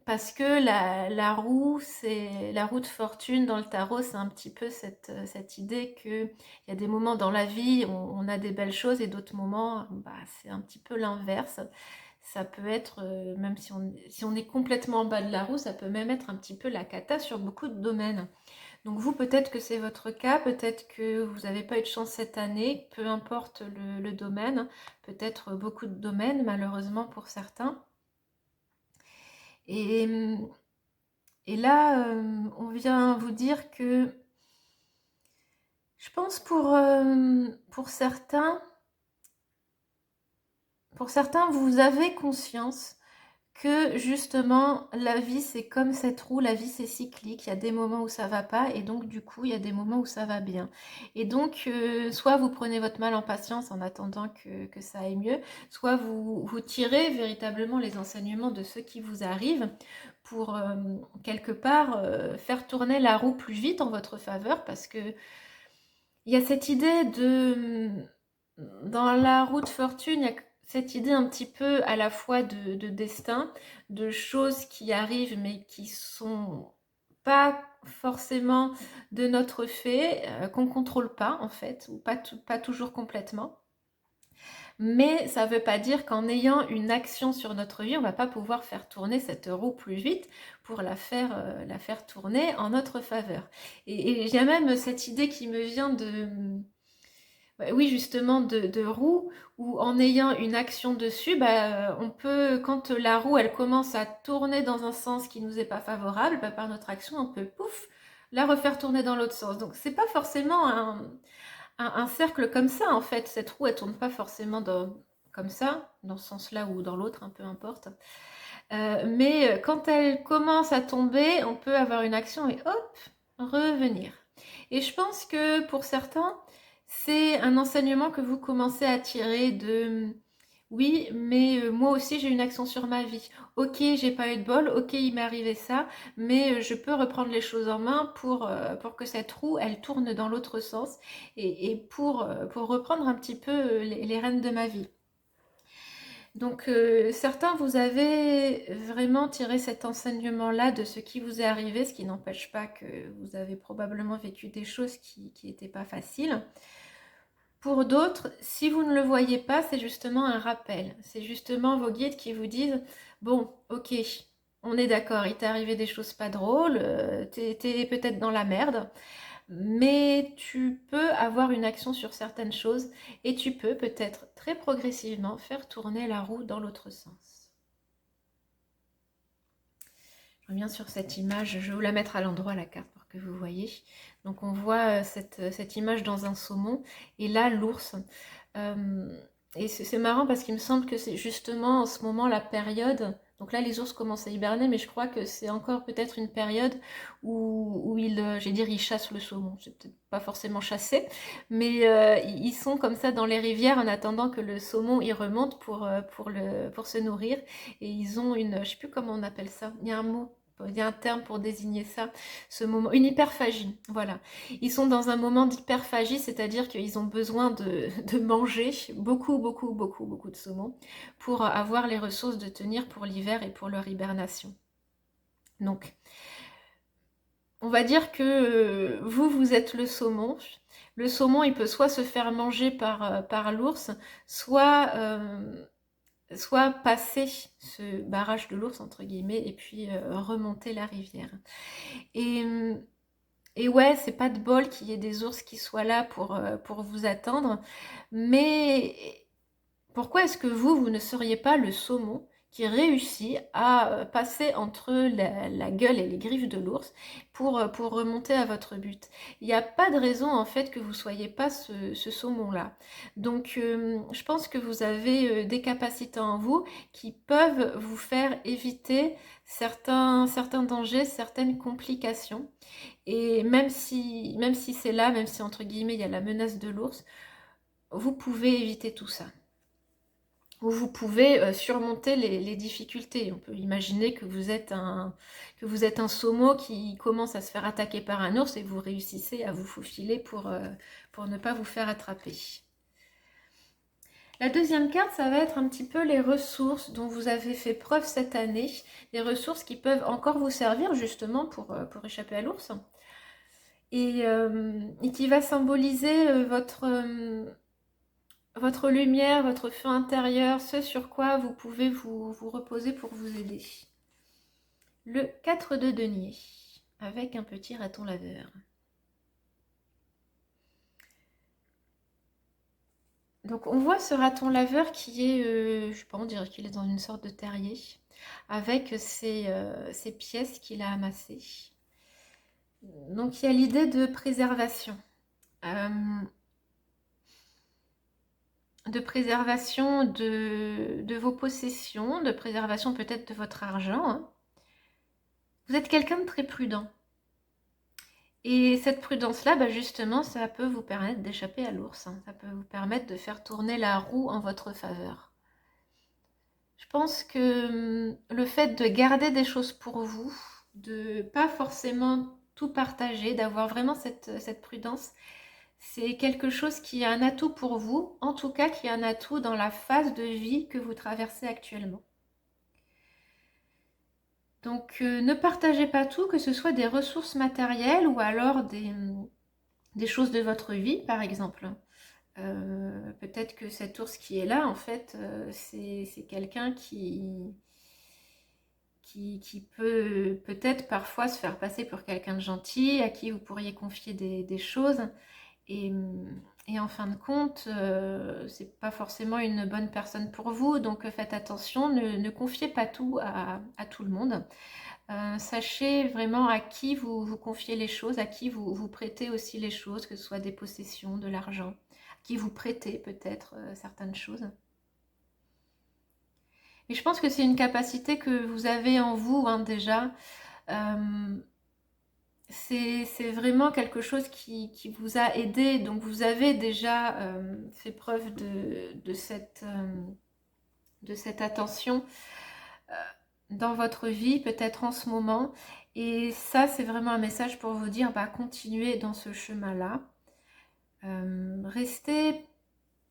Parce que la roue de fortune dans le tarot, c'est un petit peu cette idée qu'il y a des moments dans la vie, on a des belles choses et d'autres moments, bah, c'est un petit peu l'inverse. Ça peut être, même si on est complètement en bas de la roue, ça peut même être un petit peu la cata sur beaucoup de domaines. Donc vous, peut-être que c'est votre cas, peut-être que vous n'avez pas eu de chance cette année, peu importe le domaine, peut-être beaucoup de domaines malheureusement pour certains. Et là, on vient vous dire que je pense pour certains, vous avez conscience que justement la vie c'est comme cette roue, la vie c'est cyclique, il y a des moments où ça va pas et donc du coup il y a des moments où ça va bien. Et donc soit vous prenez votre mal en patience en attendant que ça aille mieux, soit vous tirez véritablement les enseignements de ce qui vous arrive pour quelque part faire tourner la roue plus vite en votre faveur parce que Il y a cette idée dans la roue de fortune, il y a cette idée un petit peu à la fois de destin, de choses qui arrivent mais qui sont pas forcément de notre fait, qu'on contrôle pas en fait, ou pas toujours complètement. Mais ça ne veut pas dire qu'en ayant une action sur notre vie, on ne va pas pouvoir faire tourner cette roue plus vite pour la faire tourner en notre faveur. Et il y a même cette idée qui me vient bah oui, justement, de roue, où en ayant une action dessus, bah, on peut, quand la roue, elle commence à tourner dans un sens qui nous est pas favorable, bah, par notre action, on peut, pouf, la refaire tourner dans l'autre sens. Donc, c'est pas forcément un cercle comme ça, en fait. Cette roue, elle tourne pas forcément comme ça, dans ce sens-là ou dans l'autre, peu importe. Mais quand elle commence à tomber, on peut avoir une action et hop, revenir. Et je pense que pour certains, c'est un enseignement que vous commencez à tirer de oui, mais moi aussi j'ai une action sur ma vie. Ok, j'ai pas eu de bol, ok, il m'est arrivé ça, mais je peux reprendre les choses en main pour que cette roue, elle tourne dans l'autre sens et pour reprendre un petit peu les rênes de ma vie. Donc certains, vous avez vraiment tiré cet enseignement-là de ce qui vous est arrivé, ce qui n'empêche pas que vous avez probablement vécu des choses qui n'étaient pas faciles. Pour d'autres, si vous ne le voyez pas, c'est justement un rappel. C'est justement vos guides qui vous disent, bon, ok, on est d'accord, il t'est arrivé des choses pas drôles, t'es peut-être dans la merde, mais tu peux avoir une action sur certaines choses et tu peux peut-être très progressivement faire tourner la roue dans l'autre sens. Je reviens sur cette image, je vais vous la mettre à l'endroit, la carte, pour que vous voyez. Donc on voit cette image dans un saumon, et là l'ours. Et c'est marrant parce qu'il me semble que c'est justement en ce moment la période. Donc là, les ours commencent à hiberner, mais je crois que c'est encore peut-être une période où ils, j'ai dire, ils chassent le saumon. C'est peut-être pas forcément chasser, mais ils sont comme ça dans les rivières en attendant que le saumon y remonte pour se nourrir. Et ils ont je sais plus comment on appelle ça. Il y a un mot, il y a un terme pour désigner ça, ce moment, une hyperphagie. Voilà. Ils sont dans un moment d'hyperphagie, c'est-à-dire qu'ils ont besoin de manger beaucoup, beaucoup, beaucoup, beaucoup de saumon pour avoir les ressources de tenir pour l'hiver et pour leur hibernation. Donc, on va dire que vous êtes le saumon. Le saumon, il peut soit se faire manger par l'ours, soit passer ce barrage de l'ours, entre guillemets, et puis remonter la rivière. Et Et ouais, c'est pas de bol qu'il y ait des ours qui soient là pour vous attendre. Mais pourquoi est-ce que vous ne seriez pas le saumon qui réussit à passer entre la gueule et les griffes de l'ours pour remonter à votre but? Il n'y a pas de raison en fait que vous ne soyez pas ce saumon-là. Donc je pense que vous avez des capacités en vous qui peuvent vous faire éviter certains dangers, certaines complications. Et même si c'est là, même si entre guillemets il y a la menace de l'ours, vous pouvez éviter tout ça. Ou vous pouvez surmonter les difficultés. On peut imaginer que vous êtes un saumon qui commence à se faire attaquer par un ours et vous réussissez à vous faufiler pour ne pas vous faire attraper. La deuxième carte, ça va être un petit peu les ressources dont vous avez fait preuve cette année, des ressources qui peuvent encore vous servir justement pour échapper à l'ours. Et qui va symboliser votre lumière, votre feu intérieur, ce sur quoi vous pouvez vous reposer pour vous aider. Le 4 de denier, avec un petit raton laveur. Donc on voit ce raton laveur qui est, je sais pas, on dirait qu'il est dans une sorte de terrier, avec ces pièces qu'il a amassées. Donc il y a l'idée de préservation. De préservation de vos possessions, de préservation peut-être de votre argent. Hein. Vous êtes quelqu'un de très prudent. Et cette prudence-là, bah justement, ça peut vous permettre d'échapper à l'ours. Hein. Ça peut vous permettre de faire tourner la roue en votre faveur. Je pense que le fait de garder des choses pour vous, de pas forcément tout partager, d'avoir vraiment cette prudence, C'est quelque chose qui est un atout pour vous, en tout cas qui est un atout dans la phase de vie que vous traversez actuellement. Donc ne partagez pas tout, que ce soit des ressources matérielles ou alors des choses de votre vie, par exemple. Peut-être que cet ours qui est là, en fait, c'est quelqu'un qui peut peut-être parfois se faire passer pour quelqu'un de gentil, à qui vous pourriez confier des choses. Et, et en fin de compte, c'est pas forcément une bonne personne pour vous, donc faites attention, ne confiez pas tout à tout le monde. Sachez vraiment à qui vous confiez les choses, à qui vous prêtez aussi les choses, que ce soit des possessions, de l'argent, à qui vous prêtez peut-être certaines choses. Et je pense que c'est une capacité que vous avez en vous hein, déjà. Euh, c'est vraiment quelque chose qui vous a aidé. Donc vous avez déjà fait preuve de cette attention euh, dans votre vie, peut-être en ce moment. Et ça, c'est vraiment un message pour vous dire, bah, continuez dans ce chemin-là. Restez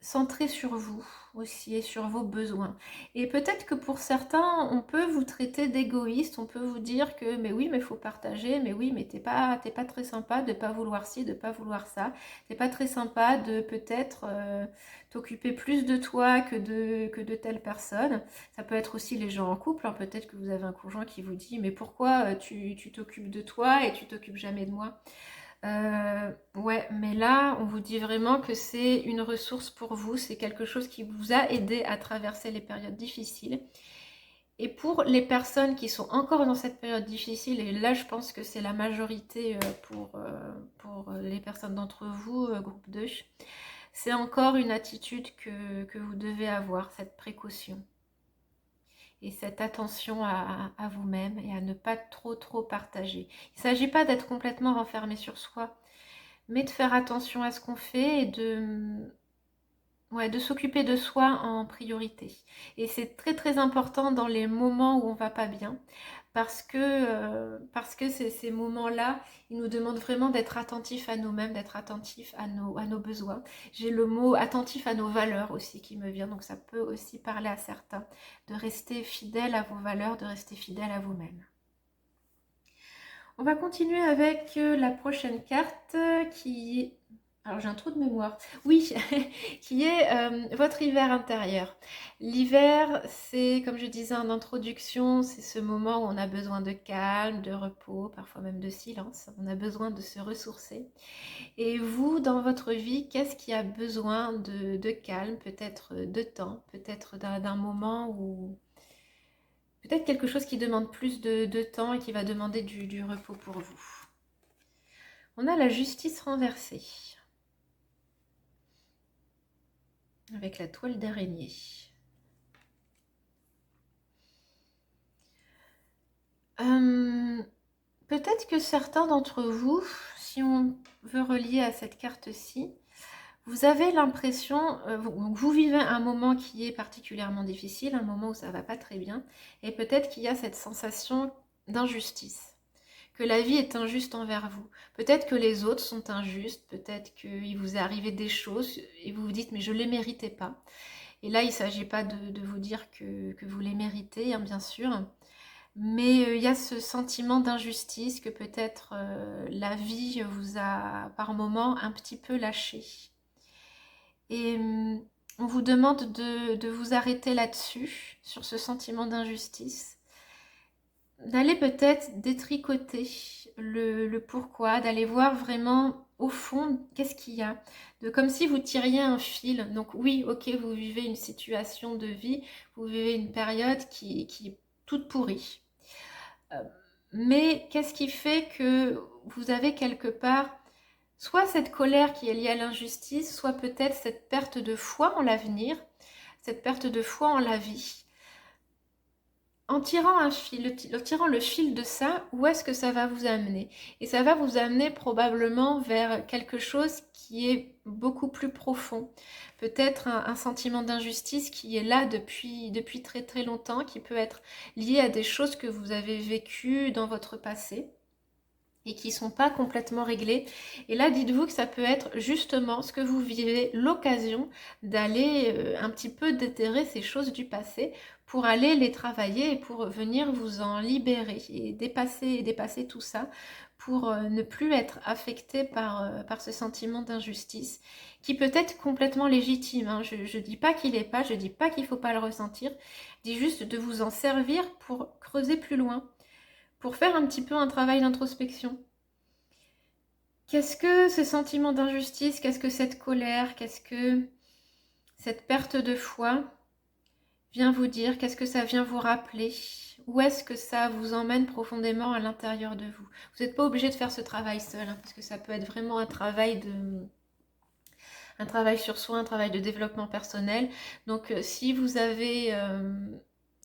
centré sur vous aussi et sur vos besoins. Et peut-être que pour certains, on peut vous traiter d'égoïste, on peut vous dire que mais oui, mais il faut partager, mais oui, mais t'es pas très sympa de pas vouloir ci, de pas vouloir ça. T'es pas très sympa de peut-être t'occuper plus de toi que de telle personne. Ça peut être aussi les gens en couple, hein. Peut-être que vous avez un conjoint qui vous dit mais pourquoi tu t'occupes de toi et tu t'occupes jamais de moi? Ouais, mais là, on vous dit vraiment que c'est une ressource pour vous, c'est quelque chose qui vous a aidé à traverser les périodes difficiles. Et pour les personnes qui sont encore dans cette période difficile, et là je pense que c'est la majorité pour les personnes d'entre vous, groupe 2, c'est encore une attitude que vous devez avoir, cette précaution. Et cette attention à vous-même et à ne pas trop partager. Il ne s'agit pas d'être complètement renfermé sur soi, mais de faire attention à ce qu'on fait et de s'occuper de soi en priorité. Et c'est très important dans les moments où on va pas bien, parce que ces moments-là, ils nous demandent vraiment d'être attentifs à nous-mêmes, d'être attentifs à nos besoins. J'ai le mot attentif à nos valeurs aussi qui me vient, donc ça peut aussi parler à certains, de rester fidèle à vos valeurs, de rester fidèle à vous-même. On va continuer avec la prochaine carte qui est... Alors j'ai un trou de mémoire. Oui, qui est votre hiver intérieur. L'hiver, c'est, comme je disais en introduction, c'est ce moment où on a besoin de calme, de repos, parfois même de silence. On a besoin de se ressourcer. Et vous, dans votre vie, qu'est-ce qui a besoin de calme, peut-être de temps, peut-être d'un moment où... Peut-être quelque chose qui demande plus de temps et qui va demander du repos pour vous. On a la justice renversée. Avec la toile d'araignée. Peut-être que certains d'entre vous, si on veut relier à cette carte-ci, vous avez l'impression, vous vivez un moment qui est particulièrement difficile, un moment où ça ne va pas très bien, et peut-être qu'il y a cette sensation d'injustice, que la vie est injuste envers vous. Peut-être que les autres sont injustes, peut-être qu'il vous est arrivé des choses et vous vous dites mais je ne les méritais pas. Et là, il ne s'agit pas de vous dire que vous les méritez, hein, bien sûr, mais il y a ce sentiment d'injustice que peut-être la vie vous a par moments un petit peu lâché. Et on vous demande de vous arrêter là-dessus, sur ce sentiment d'injustice, d'aller peut-être détricoter le pourquoi, d'aller voir vraiment au fond qu'est-ce qu'il y a, de comme si vous tiriez un fil. Donc oui, ok, vous vivez une situation de vie, vous vivez une période qui est toute pourrie. Mais qu'est-ce qui fait que vous avez quelque part soit cette colère qui est liée à l'injustice, soit peut-être cette perte de foi en l'avenir, cette perte de foi en la vie. En tirant un fil, en tirant le fil de ça, où est-ce que ça va vous amener? Et ça va vous amener probablement vers quelque chose qui est beaucoup plus profond. Peut-être un sentiment d'injustice qui est là depuis très longtemps, qui peut être lié à des choses que vous avez vécues dans votre passé. et qui ne sont pas complètement réglés. Et là, dites-vous que ça peut être justement ce que vous vivez, l'occasion d'aller un petit peu déterrer ces choses du passé pour aller les travailler et pour venir vous en libérer et dépasser tout ça pour ne plus être affecté par ce sentiment d'injustice qui peut être complètement légitime, hein. Je ne dis pas qu'il n'est pas, je ne dis pas qu'il ne faut pas le ressentir, je dis juste de vous en servir pour creuser plus loin, pour faire un petit peu un travail d'introspection. Qu'est-ce que ce sentiment d'injustice, qu'est-ce que cette colère, qu'est-ce que cette perte de foi vient vous dire, qu'est-ce que ça vient vous rappeler? Où est-ce que ça vous emmène profondément à l'intérieur de vous? Vous n'êtes pas obligé de faire ce travail seul, hein, parce que ça peut être vraiment un travail sur soi, un travail de développement personnel. Donc si vous avez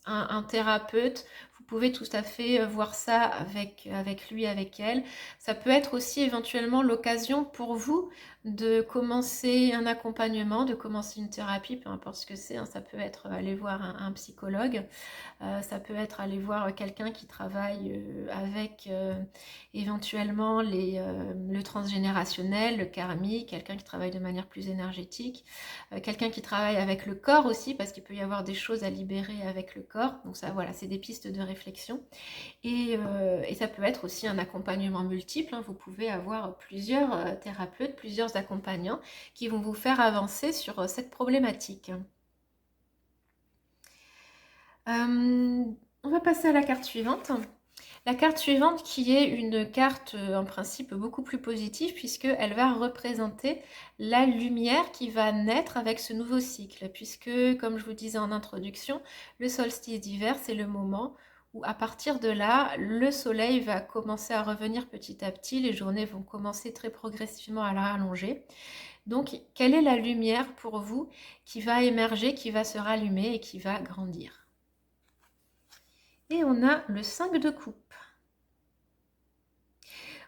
un thérapeute, vous pouvez tout à fait voir ça avec lui, avec elle. Ça peut être aussi éventuellement l'occasion pour vous de commencer un accompagnement, de commencer une thérapie, peu importe ce que c'est, hein. Ça peut être aller voir un psychologue, ça peut être aller voir quelqu'un qui travaille avec éventuellement le transgénérationnel, le karmique, quelqu'un qui travaille de manière plus énergétique, quelqu'un qui travaille avec le corps aussi, parce qu'il peut y avoir des choses à libérer avec le corps. Donc ça, voilà, c'est des pistes de réflexion. Et ça peut être aussi un accompagnement multiple, hein. Vous pouvez avoir plusieurs thérapeutes, plusieurs accompagnants qui vont vous faire avancer sur cette problématique. On va passer à la carte suivante. La carte suivante qui est une carte en principe beaucoup plus positive puisqu'elle va représenter la lumière qui va naître avec ce nouveau cycle. Puisque, comme je vous disais en introduction, le solstice d'hiver, c'est le moment où à partir de là, le soleil va commencer à revenir petit à petit, les journées vont commencer très progressivement à la rallonger. Donc, quelle est la lumière pour vous qui va émerger, qui va se rallumer et qui va grandir? Et on a le 5 de coupe.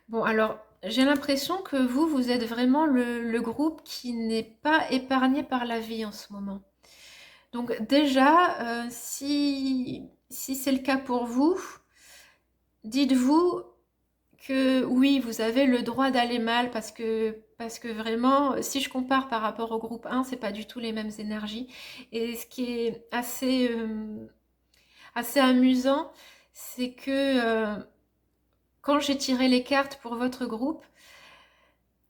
Bon, alors, j'ai l'impression que vous êtes vraiment le groupe qui n'est pas épargné par la vie en ce moment. Donc déjà, si c'est le cas pour vous, dites-vous que oui, vous avez le droit d'aller mal parce que vraiment, si je compare par rapport au groupe 1, c'est pas du tout les mêmes énergies. Et ce qui est assez amusant, c'est que quand j'ai tiré les cartes pour votre groupe,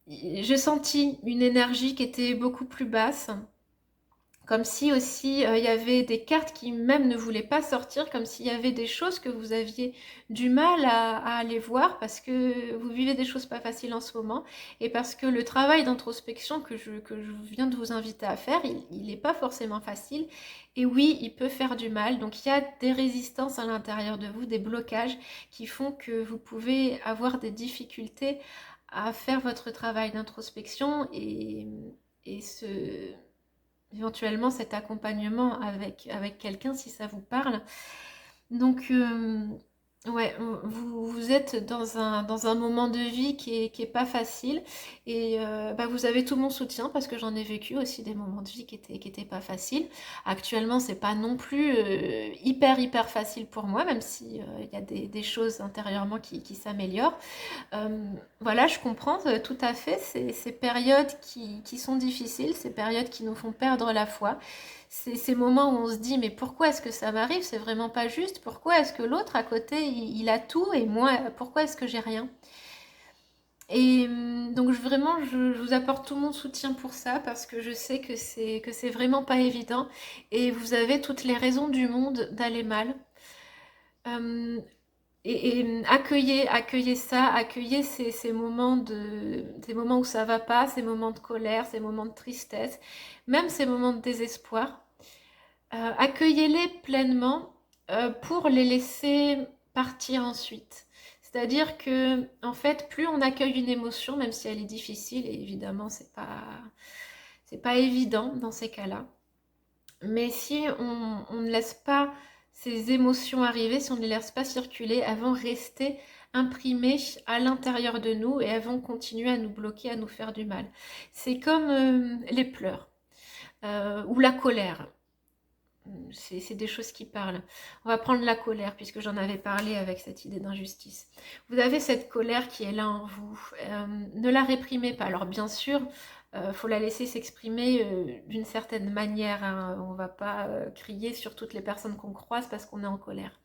j'ai senti une énergie qui était beaucoup plus basse, comme si aussi il y avait des cartes qui même ne voulaient pas sortir, comme s'il y avait des choses que vous aviez du mal à aller voir parce que vous vivez des choses pas faciles en ce moment et parce que le travail d'introspection que je viens de vous inviter à faire, il n'est pas forcément facile et oui, il peut faire du mal. Donc il y a des résistances à l'intérieur de vous, des blocages qui font que vous pouvez avoir des difficultés à faire votre travail d'introspection et éventuellement cet accompagnement avec quelqu'un si ça vous parle. Donc, ouais, vous êtes dans un moment de vie qui est pas facile et bah, vous avez tout mon soutien parce que j'en ai vécu aussi des moments de vie qui étaient pas faciles. Actuellement, c'est pas non plus hyper facile pour moi, même si il y a des choses intérieurement qui s'améliorent. Voilà, je comprends tout à fait ces périodes qui sont difficiles, ces périodes qui nous font perdre la foi, ces moments où on se dit mais pourquoi est-ce que ça m'arrive? C'est vraiment pas juste. Pourquoi est-ce que l'autre à côté il a tout et moi pourquoi est-ce que j'ai rien? Et donc vraiment je vous apporte tout mon soutien pour ça parce que je sais que c'est vraiment pas évident et vous avez toutes les raisons du monde d'aller mal. Euh, et accueillez ça, accueillez ces moments où ça va pas, ces moments de colère, ces moments de tristesse, même ces moments de désespoir. Accueillez-les pleinement pour les laisser partir ensuite. C'est-à-dire que, en fait, plus on accueille une émotion, même si elle est difficile, et évidemment, c'est pas évident dans ces cas-là. Mais si on ne laisse pas ces émotions arriver, si on ne les laisse pas circuler, elles vont rester imprimées à l'intérieur de nous et elles vont continuer à nous bloquer, à nous faire du mal. C'est comme les pleurs ou la colère. c'est des choses qui parlent. On va prendre la colère, puisque j'en avais parlé avec cette idée d'injustice. Vous avez cette colère qui est là en vous. Ne la réprimez pas. Alors bien sûr, faut la laisser s'exprimer d'une certaine manière, hein. On va pas crier sur toutes les personnes qu'on croise parce qu'on est en colère.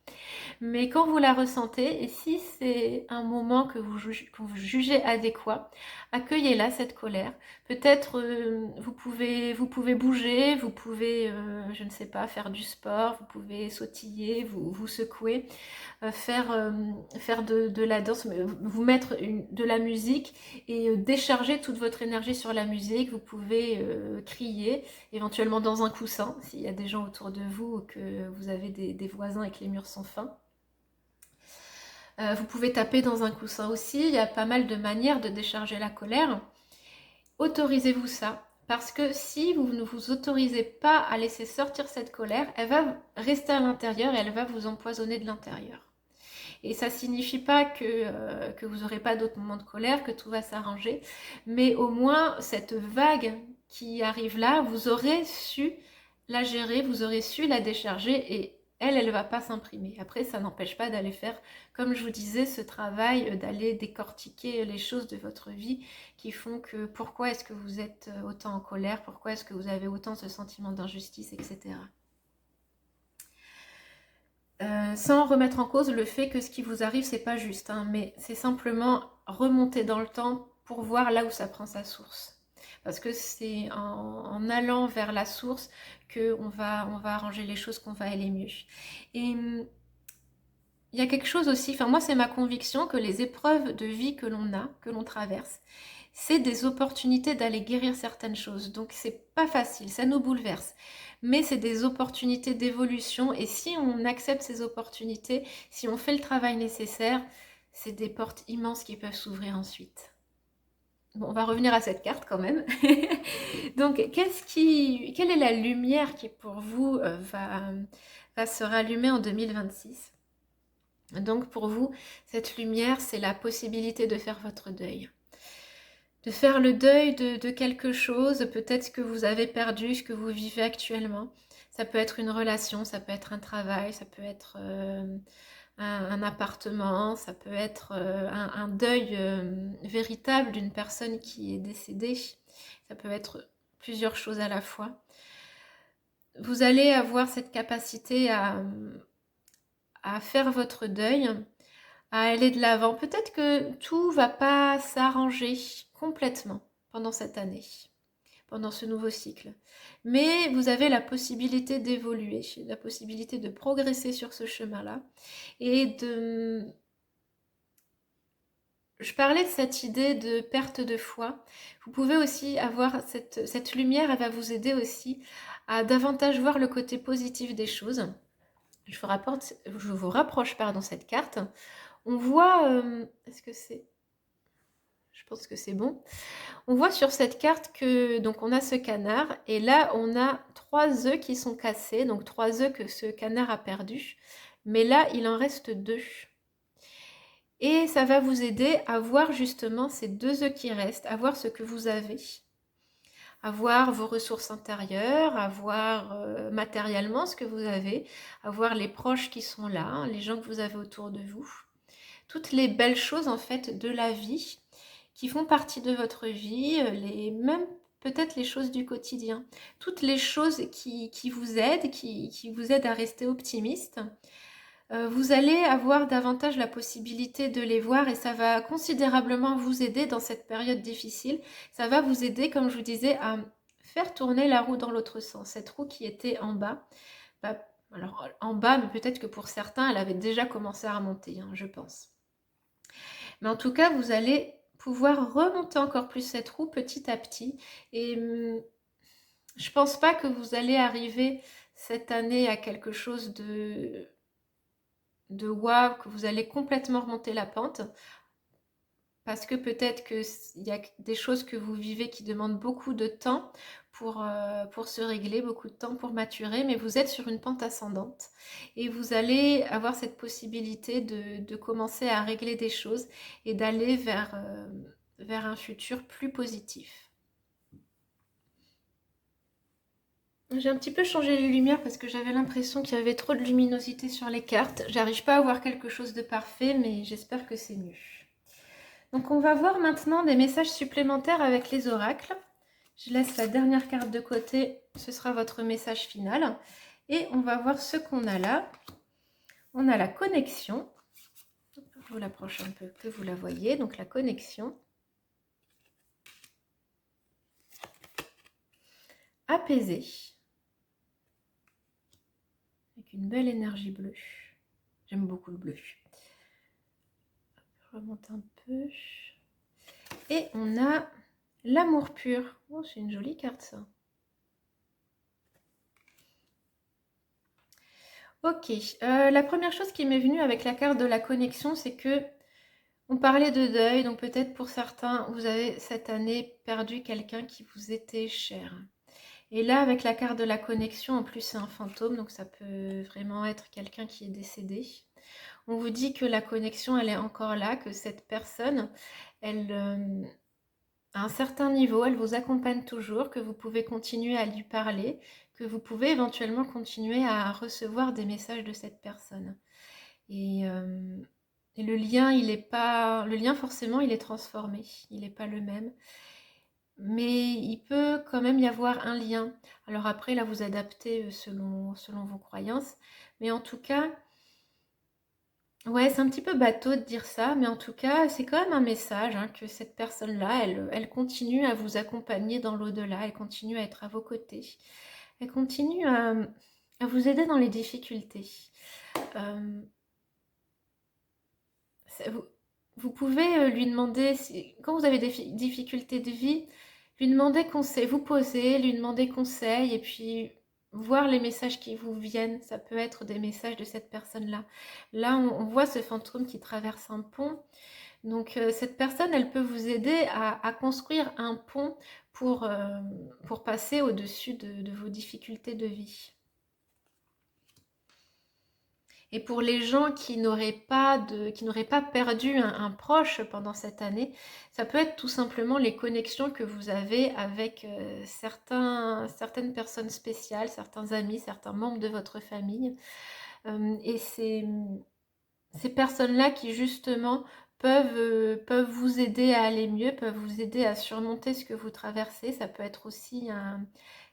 Mais quand vous la ressentez, et si c'est un moment que vous jugez adéquat, accueillez-la, cette colère. Peut-être vous pouvez bouger, vous pouvez, je ne sais pas, faire du sport, vous pouvez sautiller, vous secouer, faire de la danse, vous mettre de la musique et décharger toute votre énergie sur la musique. Vous pouvez crier, éventuellement dans un coussin, s'il y a des gens autour de vous ou que vous avez des voisins et que les murs sont fins. Vous pouvez taper dans un coussin aussi, il y a pas mal de manières de décharger la colère. Autorisez-vous ça, parce que si vous ne vous autorisez pas à laisser sortir cette colère, elle va rester à l'intérieur et elle va vous empoisonner de l'intérieur. Et ça ne signifie pas que vous n'aurez pas d'autres moments de colère, que tout va s'arranger, mais au moins cette vague qui arrive là, vous aurez su la gérer, vous aurez su la décharger et elle ne va pas s'imprimer. Après, ça n'empêche pas d'aller faire, comme je vous disais, ce travail, d'aller décortiquer les choses de votre vie qui font que pourquoi est-ce que vous êtes autant en colère, pourquoi est-ce que vous avez autant ce sentiment d'injustice, etc. Sans remettre en cause le fait que ce qui vous arrive, c'est pas juste, hein, mais c'est simplement remonter dans le temps pour voir là où ça prend sa source. Parce que c'est en allant vers la source qu'on on va arranger les choses, qu'on va aller mieux. Et il y a quelque chose aussi, enfin moi c'est ma conviction que les épreuves de vie que l'on a, que l'on traverse, c'est des opportunités d'aller guérir certaines choses. Donc c'est pas facile, ça nous bouleverse. Mais c'est des opportunités d'évolution et si on accepte ces opportunités, si on fait le travail nécessaire, c'est des portes immenses qui peuvent s'ouvrir ensuite. Bon, on va revenir à cette carte quand même. Donc, quelle est la lumière qui pour vous va se rallumer en 2026? Donc pour vous, cette lumière, c'est la possibilité de faire votre deuil. De faire le deuil de quelque chose, peut-être que vous avez perdu, ce que vous vivez actuellement. Ça peut être une relation, ça peut être un travail, ça peut être un appartement, ça peut être un deuil véritable d'une personne qui est décédée. Ça peut être plusieurs choses à la fois. Vous allez avoir cette capacité à faire votre deuil, à aller de l'avant. Peut-être que tout va pas s'arranger complètement pendant cette année, pendant ce nouveau cycle. Mais vous avez la possibilité d'évoluer, la possibilité de progresser sur ce chemin-là et de... Je parlais de cette idée de perte de foi. Vous pouvez aussi avoir cette lumière, elle va vous aider aussi à davantage voir le côté positif des choses. Je vous rapproche cette carte. On voit, est-ce que c'est... Je pense que c'est bon. On voit sur cette carte que, donc on a ce canard, et là on a 3 œufs qui sont cassés, donc 3 œufs que ce canard a perdus. Mais là, il en reste 2. Et ça va vous aider à voir justement ces 2 œufs qui restent, à voir ce que vous avez, à voir vos ressources intérieures, à voir matériellement ce que vous avez, à voir les proches qui sont là, hein, les gens que vous avez autour de vous. Toutes les belles choses en fait de la vie qui font partie de votre vie, même peut-être les choses du quotidien, toutes les choses qui vous aident, qui vous aident à rester optimiste. Vous allez avoir davantage la possibilité de les voir et ça va considérablement vous aider dans cette période difficile. Ça va vous aider, comme je vous disais, à faire tourner la roue dans l'autre sens. Cette roue qui était en bas, alors en bas, mais peut-être que pour certains, elle avait déjà commencé à remonter, hein, je pense. Mais en tout cas, vous allez pouvoir remonter encore plus cette roue petit à petit. Et je pense pas que vous allez arriver cette année à quelque chose de waouh, que vous allez complètement remonter la pente. Parce que peut-être qu'il y a des choses que vous vivez qui demandent beaucoup de temps pour se régler, beaucoup de temps pour maturer, mais vous êtes sur une pente ascendante et vous allez avoir cette possibilité de commencer à régler des choses et d'aller vers un futur plus positif. J'ai un petit peu changé les lumières parce que j'avais l'impression qu'il y avait trop de luminosité sur les cartes. J'arrive pas à voir quelque chose de parfait, mais j'espère que c'est mieux. Donc on va voir maintenant des messages supplémentaires avec les oracles. Je laisse la dernière carte de côté, ce sera votre message final. Et on va voir ce qu'on a là. On a la connexion. Je vous l'approche un peu, que vous la voyez. Donc la connexion. Apaisée. Avec une belle énergie bleue. J'aime beaucoup le bleu. Je remonte un peu. Et on a l'amour pur. Oh, c'est une jolie carte ça. Ok, la première chose qui m'est venue avec la carte de la connexion, c'est que on parlait de deuil, donc peut-être pour certains, vous avez cette année perdu quelqu'un qui vous était cher. Et là, avec la carte de la connexion, en plus c'est un fantôme, donc ça peut vraiment être quelqu'un qui est décédé. On vous dit que la connexion, elle est encore là, que cette personne, elle, à un certain niveau, elle vous accompagne toujours, que vous pouvez continuer à lui parler, que vous pouvez éventuellement continuer à recevoir des messages de cette personne. Et le lien, il est pas, le lien forcément, il est transformé, il n'est pas le même. Mais il peut quand même y avoir un lien. Alors après, là, vous adaptez selon vos croyances. Mais en tout cas, ouais, c'est un petit peu bateau de dire ça, mais en tout cas, c'est quand même un message hein, que cette personne-là, elle continue à vous accompagner dans l'au-delà, elle continue à être à vos côtés, elle continue à vous aider dans les difficultés. Vous, vous pouvez lui demander, quand vous avez des difficultés de vie, lui demander conseil, vous poser, lui demander conseil et puis voir les messages qui vous viennent. Ça peut être des messages de cette personne-là. Là, on voit ce fantôme qui traverse un pont. Donc, cette personne, elle peut vous aider à construire un pont pour passer au-dessus de vos difficultés de vie. Et pour les gens qui n'auraient pas perdu un proche pendant cette année, ça peut être tout simplement les connexions que vous avez avec certaines personnes spéciales, certains amis, certains membres de votre famille. Et ces personnes-là qui justement peuvent vous aider à aller mieux, peuvent vous aider à surmonter ce que vous traversez. Ça peut être aussi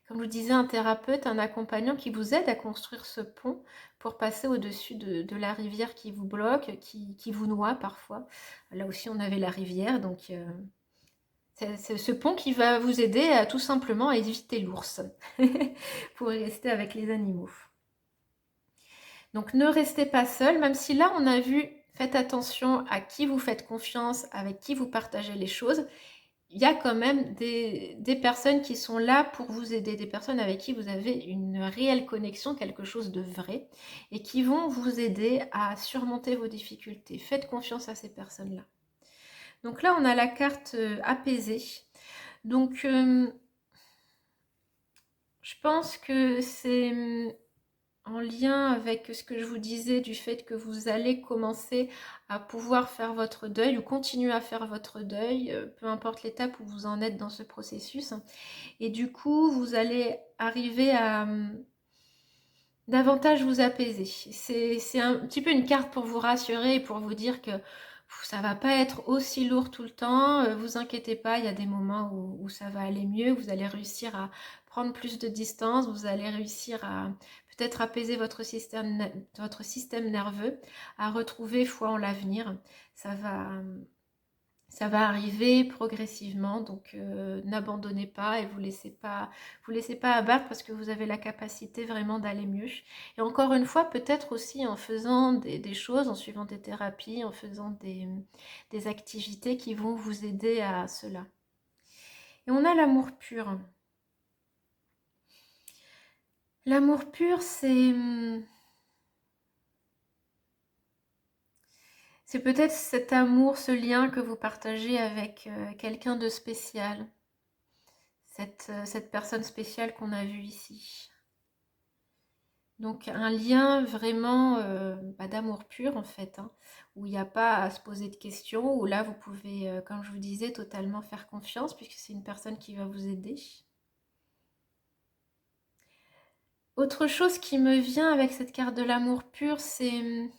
comme je vous disais, un thérapeute, un accompagnant qui vous aide à construire ce pont pour passer au-dessus de la rivière qui vous bloque, qui vous noie parfois. Là aussi, on avait la rivière, donc c'est ce pont qui va vous aider à tout simplement à éviter l'ours pour rester avec les animaux. Donc ne restez pas seul, même si là on a vu, faites attention à qui vous faites confiance, avec qui vous partagez les choses. Il y a quand même des personnes qui sont là pour vous aider, des personnes avec qui vous avez une réelle connexion, quelque chose de vrai, et qui vont vous aider à surmonter vos difficultés. Faites confiance à ces personnes-là. Donc là, on a la carte apaisée. Donc, je pense que c'est en lien avec ce que je vous disais du fait que vous allez commencer à pouvoir faire votre deuil ou continuer à faire votre deuil, peu importe l'étape où vous en êtes dans ce processus. Et du coup, vous allez arriver à davantage vous apaiser. C'est un petit peu une carte pour vous rassurer et pour vous dire que ça va pas être aussi lourd tout le temps. Vous inquiétez pas, il y a des moments où ça va aller mieux. Vous allez réussir à prendre plus de distance. Vous allez réussir à peut-être apaiser votre système nerveux, à retrouver foi en l'avenir. Ça va arriver progressivement, donc n'abandonnez pas et vous laissez pas abattre parce que vous avez la capacité vraiment d'aller mieux. Et encore une fois, peut-être aussi en faisant des choses, en suivant des thérapies, en faisant des activités qui vont vous aider à cela. Et on a l'amour pur. L'amour pur, c'est peut-être cet amour, ce lien que vous partagez avec quelqu'un de spécial. Cette personne spéciale qu'on a vue ici. Donc un lien vraiment d'amour pur en fait, hein, où il n'y a pas à se poser de questions, où là vous pouvez, comme je vous disais, totalement faire confiance puisque c'est une personne qui va vous aider. Autre chose qui me vient avec cette carte de l'amour pur, c'est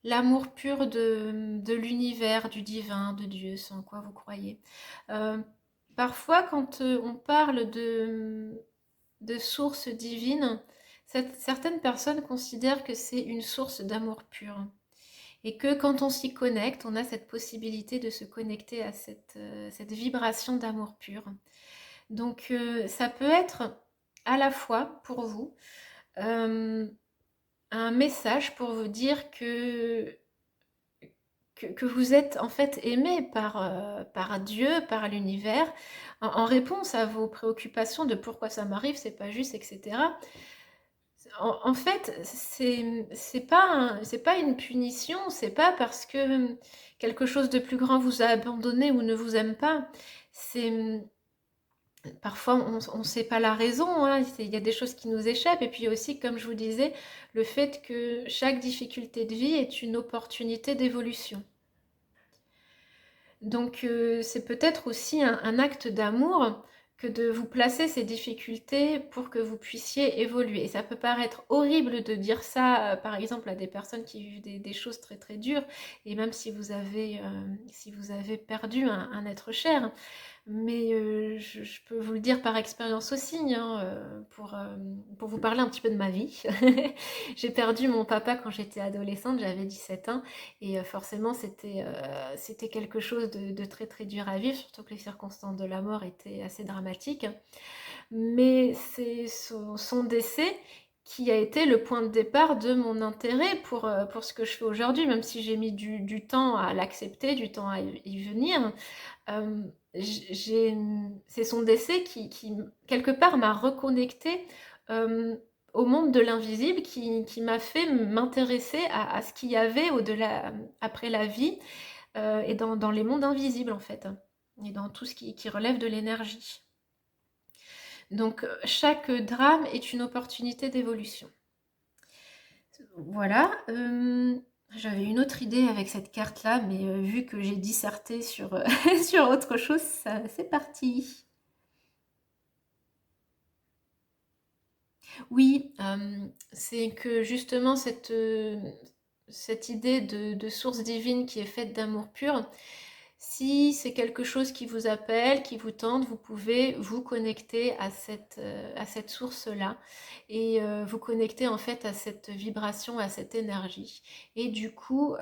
l'amour pur de l'univers, du divin, de Dieu, sans quoi vous croyez. Euh, Parfois, quand on parle de source divine, certaines personnes considèrent que c'est une source d'amour pur. Et que quand on s'y connecte, on a cette possibilité de se connecter à cette vibration d'amour pur. Donc ça peut être à la fois pour vous euh, un message pour vous dire que vous êtes en fait aimé par Dieu, par l'univers, en réponse à vos préoccupations de pourquoi ça m'arrive, c'est pas juste, etc. En fait, c'est pas une punition, c'est pas parce que quelque chose de plus grand vous a abandonné ou ne vous aime pas. C'est parfois on ne sait pas la raison, hein, il y a des choses qui nous échappent. Et puis aussi, comme je vous disais, le fait que chaque difficulté de vie est une opportunité d'évolution. Donc c'est peut-être aussi un acte d'amour que de vous placer ces difficultés pour que vous puissiez évoluer. Et ça peut paraître horrible de dire ça, par exemple, à des personnes qui vivent des choses très très dures, et même si vous avez perdu un être cher. Mais je peux vous le dire par expérience aussi, hein, pour vous parler un petit peu de ma vie. J'ai perdu mon papa quand j'étais adolescente, j'avais 17 ans, et forcément c'était quelque chose de très très dur à vivre, surtout que les circonstances de la mort étaient assez dramatiques. Mais c'est son décès qui a été le point de départ de mon intérêt pour ce que je fais aujourd'hui, même si j'ai mis du temps à l'accepter, du temps à y venir. Euh, c'est son décès qui, quelque part, m'a reconnecté euh, au monde de l'invisible, qui m'a fait m'intéresser à ce qu'il y avait au-delà, après la vie, et dans les mondes invisibles, en fait, et dans tout ce qui relève de l'énergie. Donc, chaque drame est une opportunité d'évolution. Voilà. J'avais une autre idée avec cette carte-là, mais vu que j'ai disserté sur, sur autre chose, c'est parti. Oui, c'est que justement cette idée de source divine qui est faite d'amour pur, si c'est quelque chose qui vous appelle, qui vous tente, vous pouvez vous connecter à cette source-là et vous connecter en fait à cette vibration, à cette énergie. Et du coup,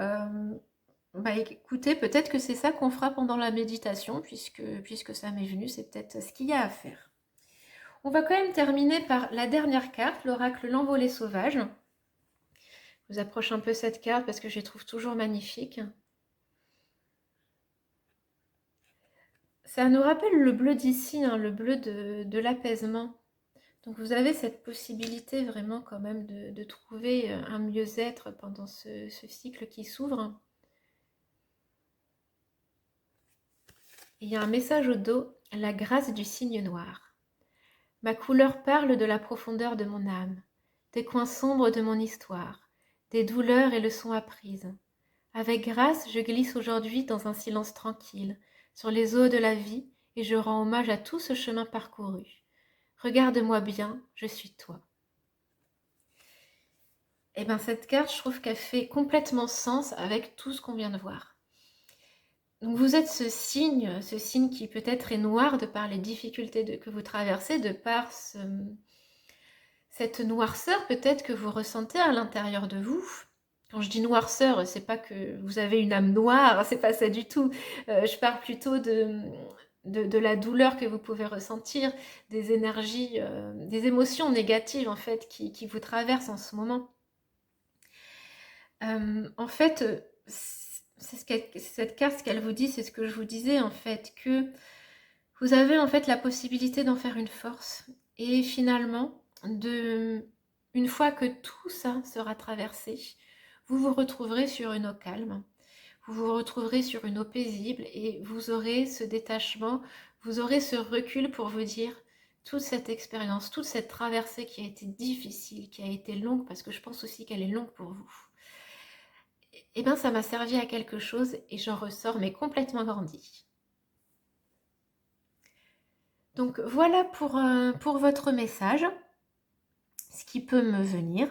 bah écoutez, peut-être que c'est ça qu'on fera pendant la méditation, puisque ça m'est venu, c'est peut-être ce qu'il y a à faire. On va quand même terminer par la dernière carte, l'oracle L'Envolée Sauvage. Je vous approche un peu cette carte parce que je les trouve toujours magnifiques. Ça nous rappelle le bleu d'ici, hein, le bleu de l'apaisement. Donc vous avez cette possibilité vraiment quand même de trouver un mieux-être pendant ce cycle qui s'ouvre. Il y a un message au dos, la grâce du cygne noir. Ma couleur parle de la profondeur de mon âme, des coins sombres de mon histoire, des douleurs et leçons apprises. Avec grâce, je glisse aujourd'hui dans un silence tranquille, sur les eaux de la vie, et je rends hommage à tout ce chemin parcouru. Regarde-moi bien, je suis toi. Et bien cette carte, je trouve qu'elle fait complètement sens avec tout ce qu'on vient de voir. Donc vous êtes ce signe qui peut-être est noir de par les difficultés que vous traversez, de par cette noirceur peut-être que vous ressentez à l'intérieur de vous. Quand je dis noirceur, c'est pas que vous avez une âme noire, c'est pas ça du tout. Je parle plutôt de la douleur que vous pouvez ressentir, des énergies, des émotions négatives en fait qui vous traversent en ce moment. En fait, cette carte, ce qu'elle vous dit, c'est ce que je vous disais en fait, que vous avez en fait la possibilité d'en faire une force. Et finalement, une fois que tout ça sera traversé, vous vous retrouverez sur une eau calme, vous vous retrouverez sur une eau paisible et vous aurez ce détachement, vous aurez ce recul pour vous dire toute cette expérience, toute cette traversée qui a été difficile, qui a été longue, parce que je pense aussi qu'elle est longue pour vous, eh bien ça m'a servi à quelque chose et j'en ressors mais complètement grandi. Donc voilà pour votre message. ce qui peut me venir.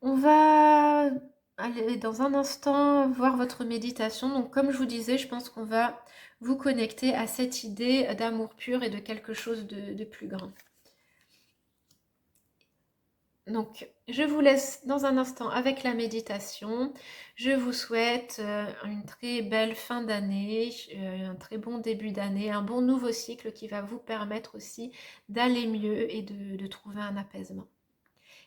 On va aller dans un instant voir votre méditation. Donc comme je vous disais, je pense qu'on va vous connecter à cette idée d'amour pur et de quelque chose de plus grand. Donc, je vous laisse dans un instant avec la méditation. Je vous souhaite une très belle fin d'année, un très bon début d'année, un bon nouveau cycle qui va vous permettre aussi d'aller mieux et de trouver un apaisement.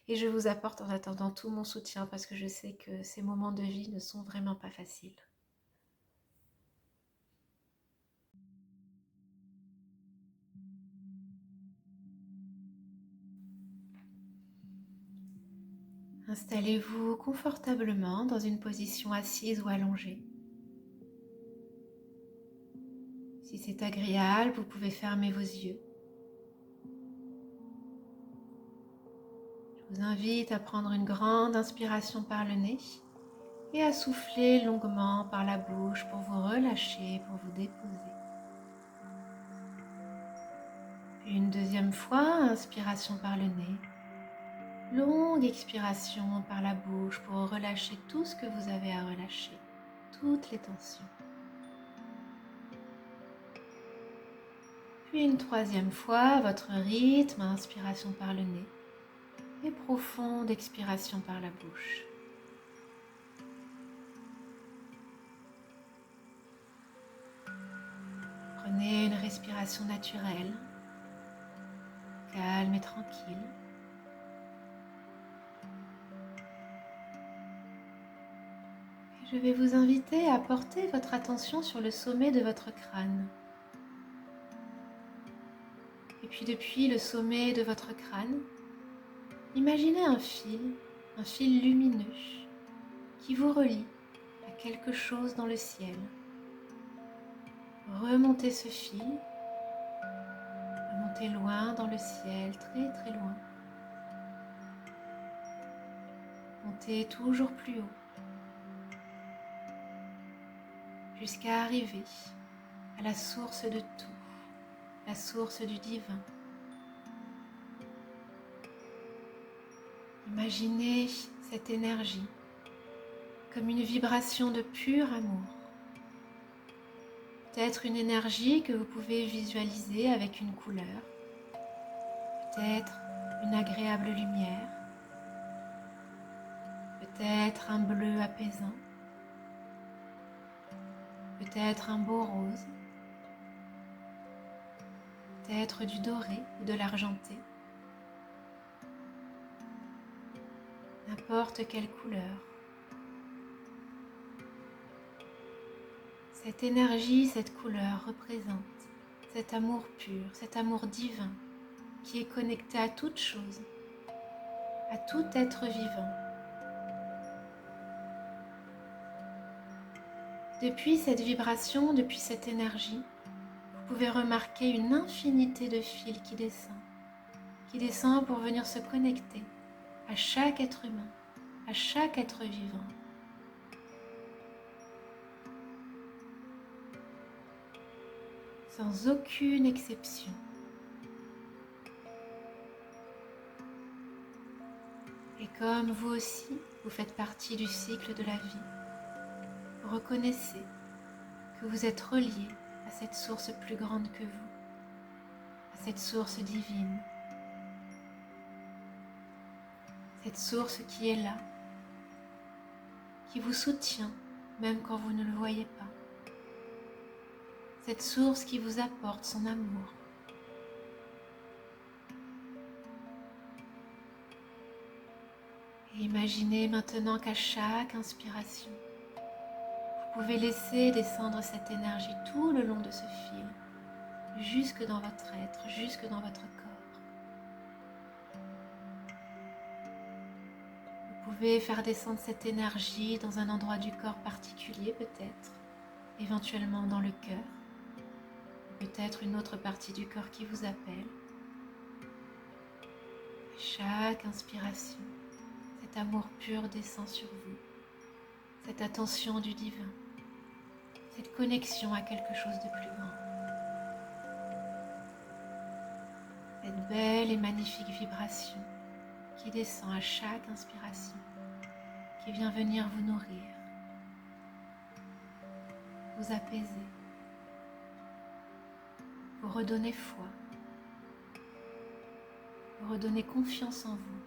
Et je vous apporte en attendant tout mon soutien parce que je sais que ces moments de vie ne sont vraiment pas faciles. Installez-vous confortablement dans une position assise ou allongée. Si c'est agréable, vous pouvez fermer vos yeux. Je vous invite à prendre une grande inspiration par le nez et à souffler longuement par la bouche pour vous relâcher, pour vous déposer. Puis une deuxième fois, inspiration par le nez. Longue expiration par la bouche pour relâcher tout ce que vous avez à relâcher, toutes les tensions. Puis une troisième fois, à votre rythme, inspiration par le nez et profonde expiration par la bouche. Prenez une respiration naturelle, calme et tranquille. Je vais vous inviter à porter votre attention sur le sommet de votre crâne. Et puis depuis le sommet de votre crâne, imaginez un fil lumineux qui vous relie à quelque chose dans le ciel. Remontez ce fil, remontez loin dans le ciel, très très loin. Montez toujours plus haut, jusqu'à arriver à la source de tout, la source du divin. Imaginez cette énergie comme une vibration de pur amour. Peut-être une énergie que vous pouvez visualiser avec une couleur, peut-être une agréable lumière, peut-être un bleu apaisant, peut-être un beau rose, peut-être du doré ou de l'argenté. N'importe quelle couleur. Cette énergie, cette couleur représente cet amour pur, cet amour divin qui est connecté à toute chose, à tout être vivant. Depuis cette vibration, depuis cette énergie, vous pouvez remarquer une infinité de fils qui descend pour venir se connecter à chaque être humain, à chaque être vivant. Sans aucune exception. Et comme vous aussi, vous faites partie du cycle de la vie, reconnaissez que vous êtes relié à cette source plus grande que vous, à cette source divine, cette source qui est là, qui vous soutient même quand vous ne le voyez pas, cette source qui vous apporte son amour. Et imaginez maintenant qu'à chaque inspiration, vous pouvez laisser descendre cette énergie tout le long de ce fil, jusque dans votre être, jusque dans votre corps. Vous pouvez faire descendre cette énergie dans un endroit du corps particulier peut-être, éventuellement dans le cœur, peut-être une autre partie du corps qui vous appelle. Chaque inspiration, cet amour pur descend sur vous, cette attention du divin, cette connexion à quelque chose de plus grand. Cette belle et magnifique vibration qui descend à chaque inspiration, qui vient venir vous nourrir, vous apaiser, vous redonner foi, vous redonner confiance en vous.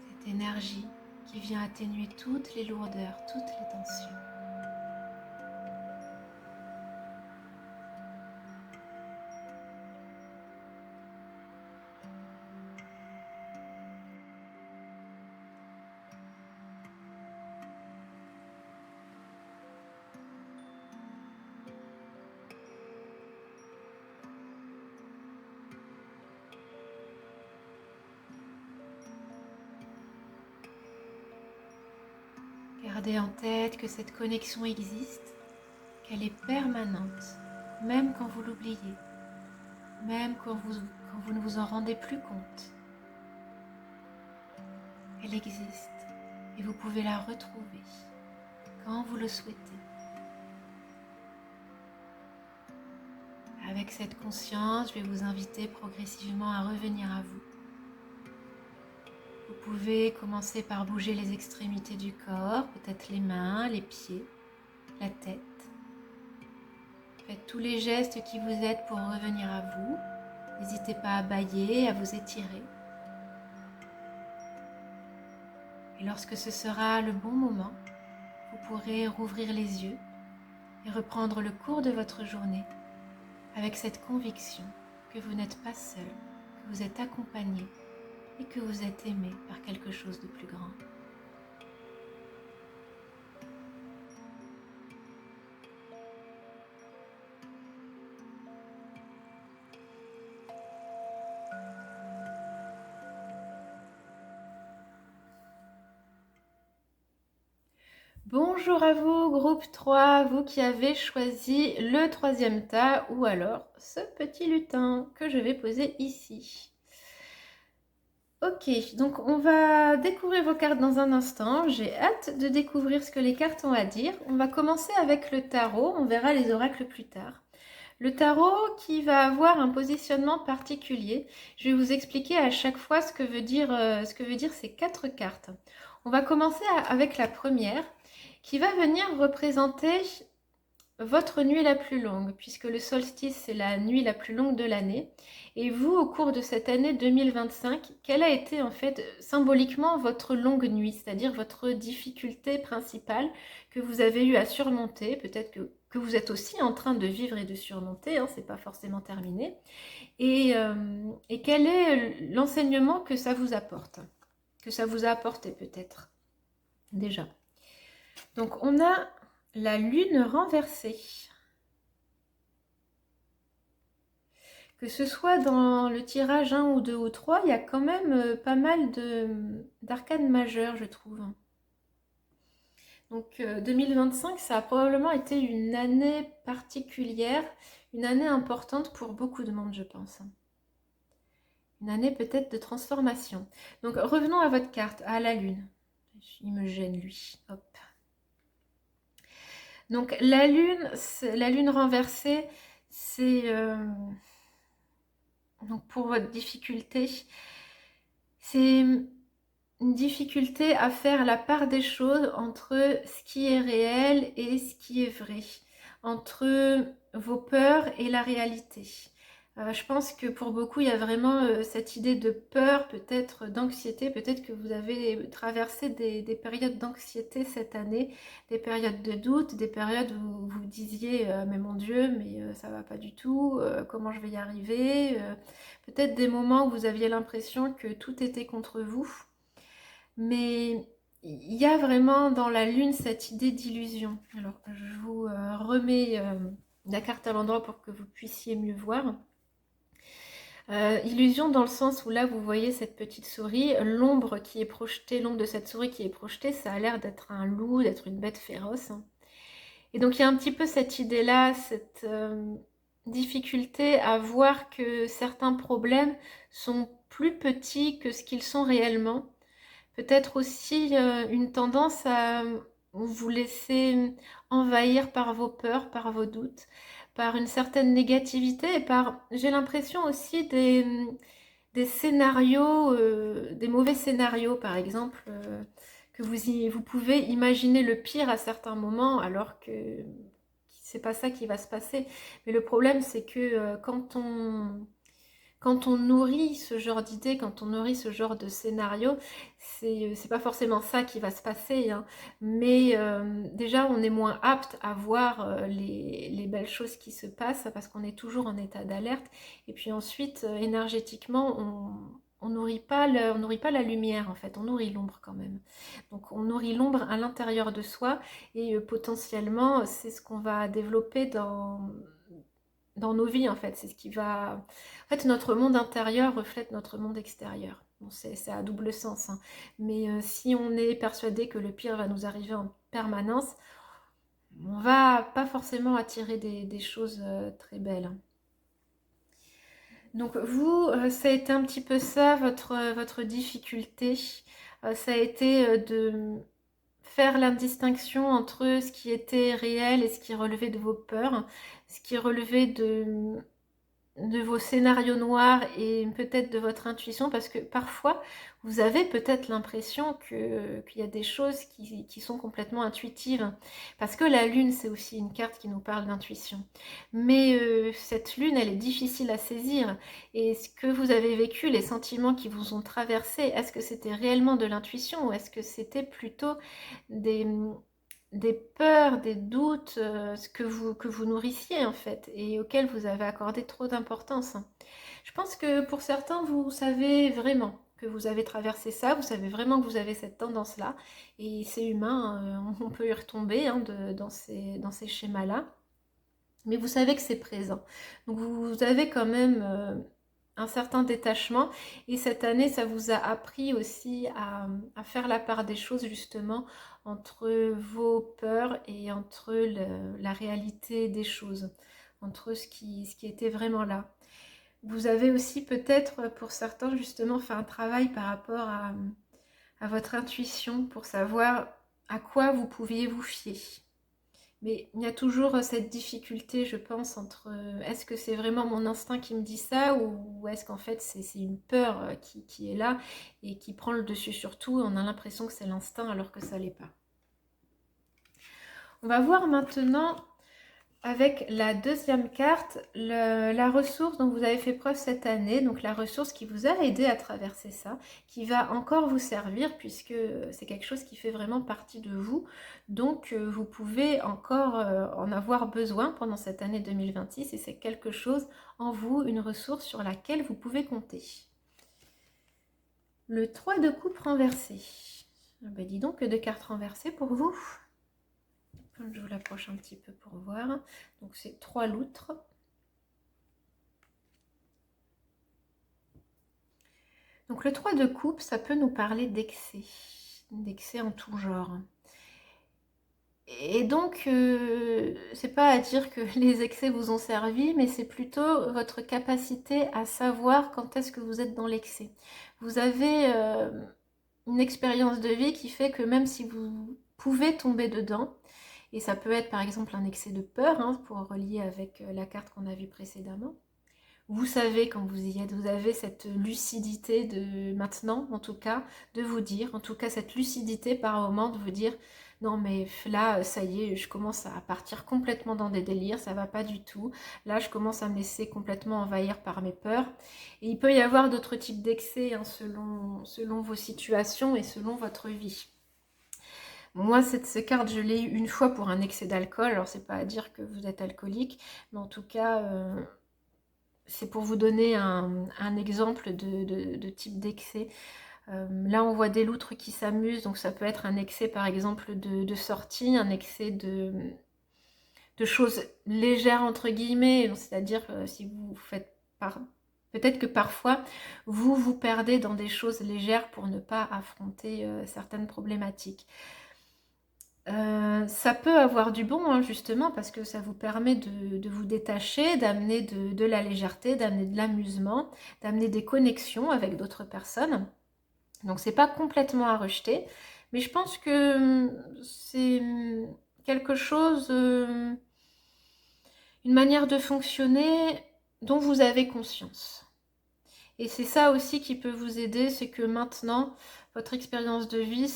Cette énergie qui vient atténuer toutes les lourdeurs, toutes les tensions. Gardez en tête que cette connexion existe, qu'elle est permanente, même quand vous l'oubliez, même quand vous ne vous en rendez plus compte. Elle existe et vous pouvez la retrouver quand vous le souhaitez. Avec cette conscience, je vais vous inviter progressivement à revenir à vous. Vous pouvez commencer par bouger les extrémités du corps, peut-être les mains, les pieds, la tête. Faites tous les gestes qui vous aident pour revenir à vous. N'hésitez pas à bâiller, à vous étirer. Et lorsque ce sera le bon moment, vous pourrez rouvrir les yeux et reprendre le cours de votre journée avec cette conviction que vous n'êtes pas seul, que vous êtes accompagné et que vous êtes aimé par quelque chose de plus grand. Bonjour à vous, groupe 3, vous qui avez choisi le troisième tas ou alors ce petit lutin que je vais poser ici. Ok, donc on va découvrir vos cartes dans un instant. J'ai hâte de découvrir ce que les cartes ont à dire. On va commencer avec le tarot, on verra les oracles plus tard. Le tarot qui va avoir un positionnement particulier. Je vais vous expliquer à chaque fois ce que veut dire ces 4 cartes. On va commencer avec la première qui va venir représenter votre nuit la plus longue, puisque le solstice, c'est la nuit la plus longue de l'année. Et vous, au cours de cette année 2025, quelle a été en fait symboliquement votre longue nuit, c'est-à-dire votre difficulté principale que vous avez eu à surmonter, peut-être que vous êtes aussi en train de vivre et de surmonter, hein, c'est pas forcément terminé. Et quel est l'enseignement que ça vous apporte, que ça vous a apporté peut-être, déjà. Donc on a la lune renversée. Que ce soit dans le tirage 1 ou 2 ou 3, il y a quand même pas mal d'arcanes majeures, je trouve. Donc 2025, ça a probablement été une année particulière, une année importante pour beaucoup de monde, je pense. Une année peut-être de transformation. Donc revenons à votre carte, à la lune. Il me gêne lui, hop. Donc la lune renversée, c'est donc pour votre difficulté, c'est une difficulté à faire la part des choses entre ce qui est réel et ce qui est vrai, entre vos peurs et la réalité. Je pense que pour beaucoup, il y a vraiment cette idée de peur, peut-être d'anxiété, peut-être que vous avez traversé des périodes d'anxiété cette année, des périodes de doute, des périodes où vous disiez mais mon Dieu, mais ça va pas du tout, comment je vais y arriver, peut-être des moments où vous aviez l'impression que tout était contre vous. Mais il y a vraiment dans la lune cette idée d'illusion. Alors, je vous remets la carte à l'endroit pour que vous puissiez mieux voir. Illusion dans le sens où là, vous voyez cette petite souris, l'ombre qui est projetée, l'ombre de cette souris qui est projetée, ça a l'air d'être un loup, d'être une bête féroce. Et donc, il y a un petit peu cette idée-là, cette difficulté à voir que certains problèmes sont plus petits que ce qu'ils sont réellement. Peut-être aussi une tendance à vous laisser envahir par vos peurs, par vos doutes, par une certaine négativité et par, j'ai l'impression aussi, des scénarios, des mauvais scénarios, par exemple, que vous pouvez imaginer le pire à certains moments, alors que c'est pas ça qui va se passer. Mais le problème, c'est que quand on nourrit ce genre d'idées, quand on nourrit ce genre de scénario, c'est pas forcément ça qui va se passer, hein. Mais déjà, on est moins apte à voir les belles choses qui se passent parce qu'on est toujours en état d'alerte. Et puis ensuite, énergétiquement, on on nourrit pas la lumière en fait, on nourrit l'ombre quand même. Donc on nourrit l'ombre à l'intérieur de soi et potentiellement, c'est ce qu'on va développer dans nos vies en fait. C'est ce qui va... En fait, notre monde intérieur reflète notre monde extérieur. Bon, c'est à double sens, hein. Mais si on est persuadé que le pire va nous arriver en permanence, on va pas forcément attirer des choses très belles. Donc vous, ça a été un petit peu ça, votre difficulté. Ça a été de faire la distinction entre ce qui était réel et ce qui relevait de vos peurs, ce qui relevait de vos scénarios noirs et peut-être de votre intuition, parce que parfois vous avez peut-être l'impression qu'il y a des choses qui sont complètement intuitives, parce que la lune c'est aussi une carte qui nous parle d'intuition, mais cette lune elle est difficile à saisir, et ce que vous avez vécu, les sentiments qui vous ont traversé, est-ce que c'était réellement de l'intuition ou est-ce que c'était plutôt des des peurs, des doutes que vous nourrissiez en fait et auxquels vous avez accordé trop d'importance. Je pense que pour certains, vous savez vraiment que vous avez traversé ça, vous savez vraiment que vous avez cette tendance-là et c'est humain, on peut y retomber hein, dans ces schémas-là, mais vous savez que c'est présent. Donc vous avez quand même un certain détachement et cette année ça vous a appris aussi à faire la part des choses justement entre vos peurs et entre la réalité des choses, entre ce qui était vraiment là. Vous avez aussi peut-être pour certains justement fait un travail par rapport à votre intuition pour savoir à quoi vous pouviez vous fier. Mais il y a toujours cette difficulté, je pense, entre est-ce que c'est vraiment mon instinct qui me dit ça ou est-ce qu'en fait c'est une peur qui est là et qui prend le dessus sur tout. On a l'impression que c'est l'instinct alors que ça l'est pas. On va voir maintenant avec la deuxième carte, la ressource dont vous avez fait preuve cette année, donc la ressource qui vous a aidé à traverser ça, qui va encore vous servir puisque c'est quelque chose qui fait vraiment partie de vous. Donc vous pouvez encore en avoir besoin pendant cette année 2026 et c'est quelque chose en vous, une ressource sur laquelle vous pouvez compter. Le 3 de coupe renversé. Ah ben dis donc que de cartes renversées pour vous. Je vous l'approche un petit peu pour voir. Donc c'est 3 loutres. Donc le 3 de coupe, ça peut nous parler d'excès en tout genre. Et donc, c'est pas à dire que les excès vous ont servi, mais c'est plutôt votre capacité à savoir quand est-ce que vous êtes dans l'excès. Vous avez une expérience de vie qui fait que même si vous pouvez tomber dedans, et ça peut être par exemple un excès de peur, hein, pour relier avec la carte qu'on a vue précédemment. Vous savez quand vous y êtes, vous avez cette lucidité de maintenant, en tout cas, de vous dire, en tout cas cette lucidité par moment de vous dire, non mais là, ça y est, je commence à partir complètement dans des délires, ça va pas du tout. Là, je commence à me laisser complètement envahir par mes peurs. Et il peut y avoir d'autres types d'excès hein, selon vos situations et selon votre vie. Moi, cette carte, je l'ai eu une fois pour un excès d'alcool. Alors, c'est pas à dire que vous êtes alcoolique, mais en tout cas, c'est pour vous donner un exemple de type d'excès. Là, on voit des loutres qui s'amusent, donc ça peut être un excès, par exemple, de sortie, un excès de choses légères, entre guillemets. C'est-à-dire, si vous faites peut-être que parfois, vous vous perdez dans des choses légères pour ne pas affronter certaines problématiques. Ça peut avoir du bon, hein, justement, parce que ça vous permet de vous détacher, d'amener de la légèreté, d'amener de l'amusement, d'amener des connexions avec d'autres personnes. Donc c'est pas complètement à rejeter, mais je pense que c'est quelque chose une manière de fonctionner dont vous avez conscience. Et c'est ça aussi qui peut vous aider, c'est que maintenant, votre expérience de vie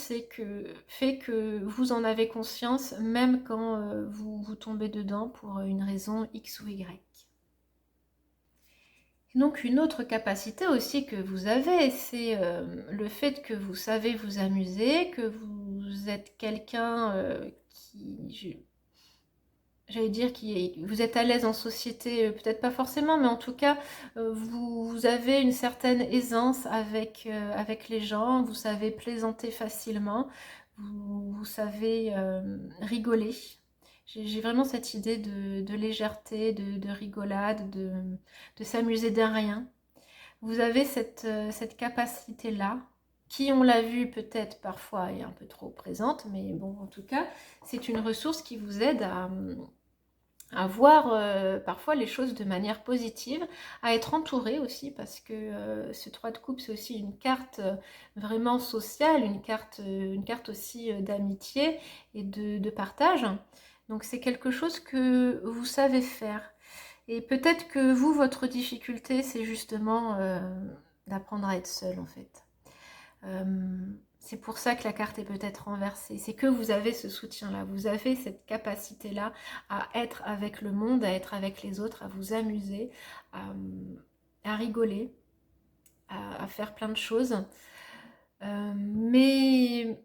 fait que vous en avez conscience, même quand vous tombez dedans pour une raison X ou Y. Donc une autre capacité aussi que vous avez, c'est le fait que vous savez vous amuser, que vous êtes quelqu'un j'allais dire vous êtes à l'aise en société, peut-être pas forcément, mais en tout cas, vous avez une certaine aisance avec les gens, vous savez plaisanter facilement, vous savez rigoler. J'ai vraiment cette idée de légèreté, de rigolade, de s'amuser de rien. Vous avez cette capacité-là, qui, on l'a vu, peut-être parfois est un peu trop présente, mais bon, en tout cas, c'est une ressource qui vous aide à voir parfois les choses de manière positive, à être entouré aussi, parce que ce 3 de coupe, c'est aussi une carte vraiment sociale, une carte aussi d'amitié et de partage. Donc c'est quelque chose que vous savez faire. Et peut-être que vous, votre difficulté, c'est justement d'apprendre à être seul, en fait. C'est pour ça que la carte est peut-être renversée. C'est que vous avez ce soutien-là, vous avez cette capacité-là à être avec le monde, à être avec les autres, à vous amuser, à rigoler, à faire plein de choses. Mais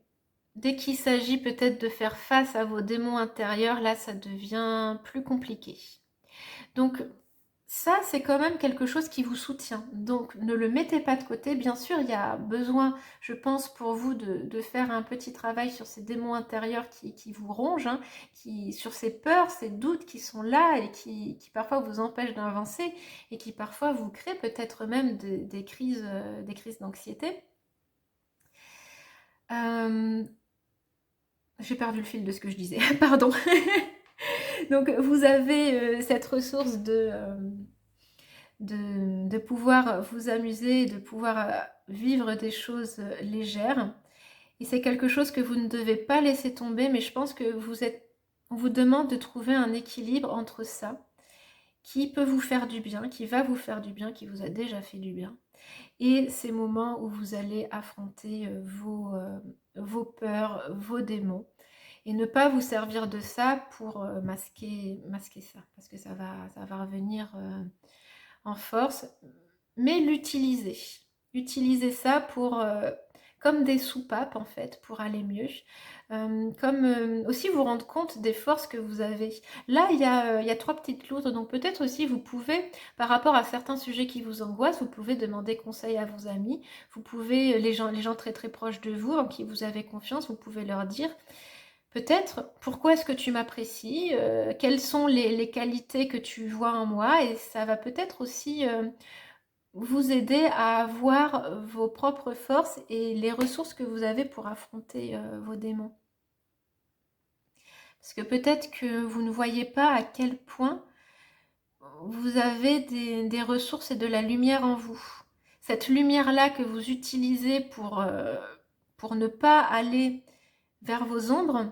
dès qu'il s'agit peut-être de faire face à vos démons intérieurs, là, ça devient plus compliqué. Donc, ça, c'est quand même quelque chose qui vous soutient. Donc, ne le mettez pas de côté. Bien sûr, il y a besoin, je pense, pour vous de faire un petit travail sur ces démons intérieurs qui vous rongent, hein, sur ces peurs, ces doutes qui sont là et qui parfois vous empêchent d'avancer et qui parfois vous créent peut-être même des crises d'anxiété. J'ai perdu le fil de ce que je disais, pardon. Donc, vous avez cette ressource de pouvoir vous amuser, de pouvoir vivre des choses légères. Et c'est quelque chose que vous ne devez pas laisser tomber, mais je pense que on vous demande de trouver un équilibre entre ça, qui peut vous faire du bien, qui va vous faire du bien, qui vous a déjà fait du bien, et ces moments où vous allez affronter vos peurs, vos démons, et ne pas vous servir de ça pour masquer ça, parce que ça va revenir en force, mais l'utiliser. Utiliser ça pour, comme des soupapes en fait, pour aller mieux. Comme aussi vous rendre compte des forces que vous avez. Là, il y a 3 petites loutres, donc peut-être aussi vous pouvez, par rapport à certains sujets qui vous angoissent, vous pouvez demander conseil à vos amis, vous pouvez, les gens très très proches de vous, en qui vous avez confiance, vous pouvez leur dire, peut-être, pourquoi est-ce que tu m'apprécies, quelles sont les qualités que tu vois en moi, et ça va peut-être aussi vous aider à voir vos propres forces et les ressources que vous avez pour affronter vos démons. Parce que peut-être que vous ne voyez pas à quel point vous avez des ressources et de la lumière en vous. Cette lumière-là que vous utilisez pour ne pas aller vers vos ombres,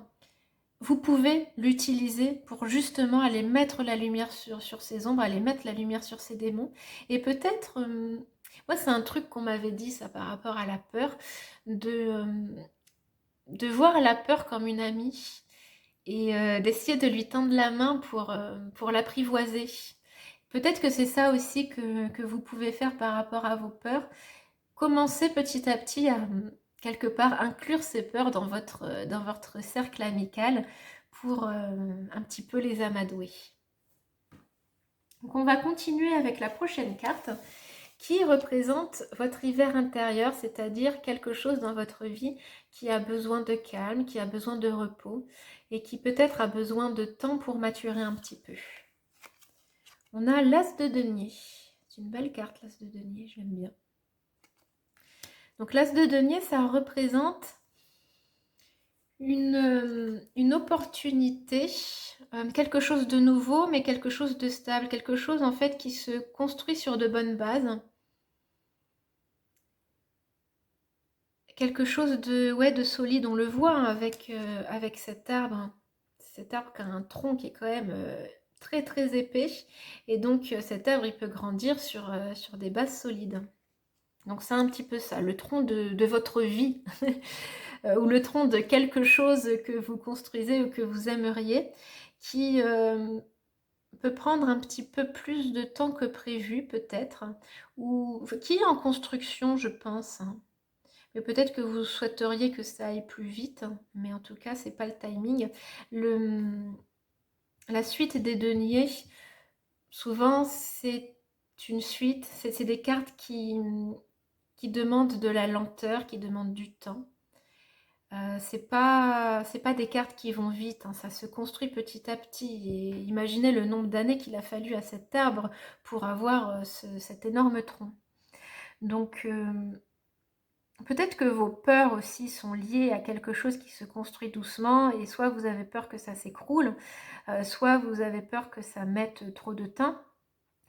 vous pouvez l'utiliser pour justement aller mettre la lumière sur ces ombres, aller mettre la lumière sur ces démons. Et peut-être, moi c'est un truc qu'on m'avait dit ça par rapport à la peur, de voir la peur comme une amie et d'essayer de lui tendre la main pour l'apprivoiser. Peut-être que c'est ça aussi que vous pouvez faire par rapport à vos peurs. Commencez petit à petit à quelque part inclure ces peurs dans votre cercle amical pour un petit peu les amadouer. Donc on va continuer avec la prochaine carte qui représente votre hiver intérieur, c'est-à-dire quelque chose dans votre vie qui a besoin de calme, qui a besoin de repos et qui peut-être a besoin de temps pour maturer un petit peu. On a l'As de denier. C'est une belle carte, l'As de denier, j'aime bien. Donc l'As de denier, ça représente une opportunité, quelque chose de nouveau, mais quelque chose de stable, quelque chose en fait qui se construit sur de bonnes bases. Quelque chose de solide, on le voit hein, avec cet arbre qui a un tronc qui est quand même très très épais. Et donc cet arbre, il peut grandir sur des bases solides. Donc c'est un petit peu ça, le tronc de votre vie, ou le tronc de quelque chose que vous construisez ou que vous aimeriez, qui peut prendre un petit peu plus de temps que prévu peut-être, ou qui est en construction je pense, hein. Mais peut-être que vous souhaiteriez que ça aille plus vite, mais en tout cas c'est pas le timing. La suite des deniers, souvent c'est une suite, c'est des cartes qui demandent de la lenteur, qui demandent du temps. C'est pas des cartes qui vont vite, hein, ça se construit petit à petit. Et imaginez le nombre d'années qu'il a fallu à cet arbre pour avoir cet énorme tronc. Donc peut-être que vos peurs aussi sont liées à quelque chose qui se construit doucement, et soit vous avez peur que ça s'écroule, soit vous avez peur que ça mette trop de temps.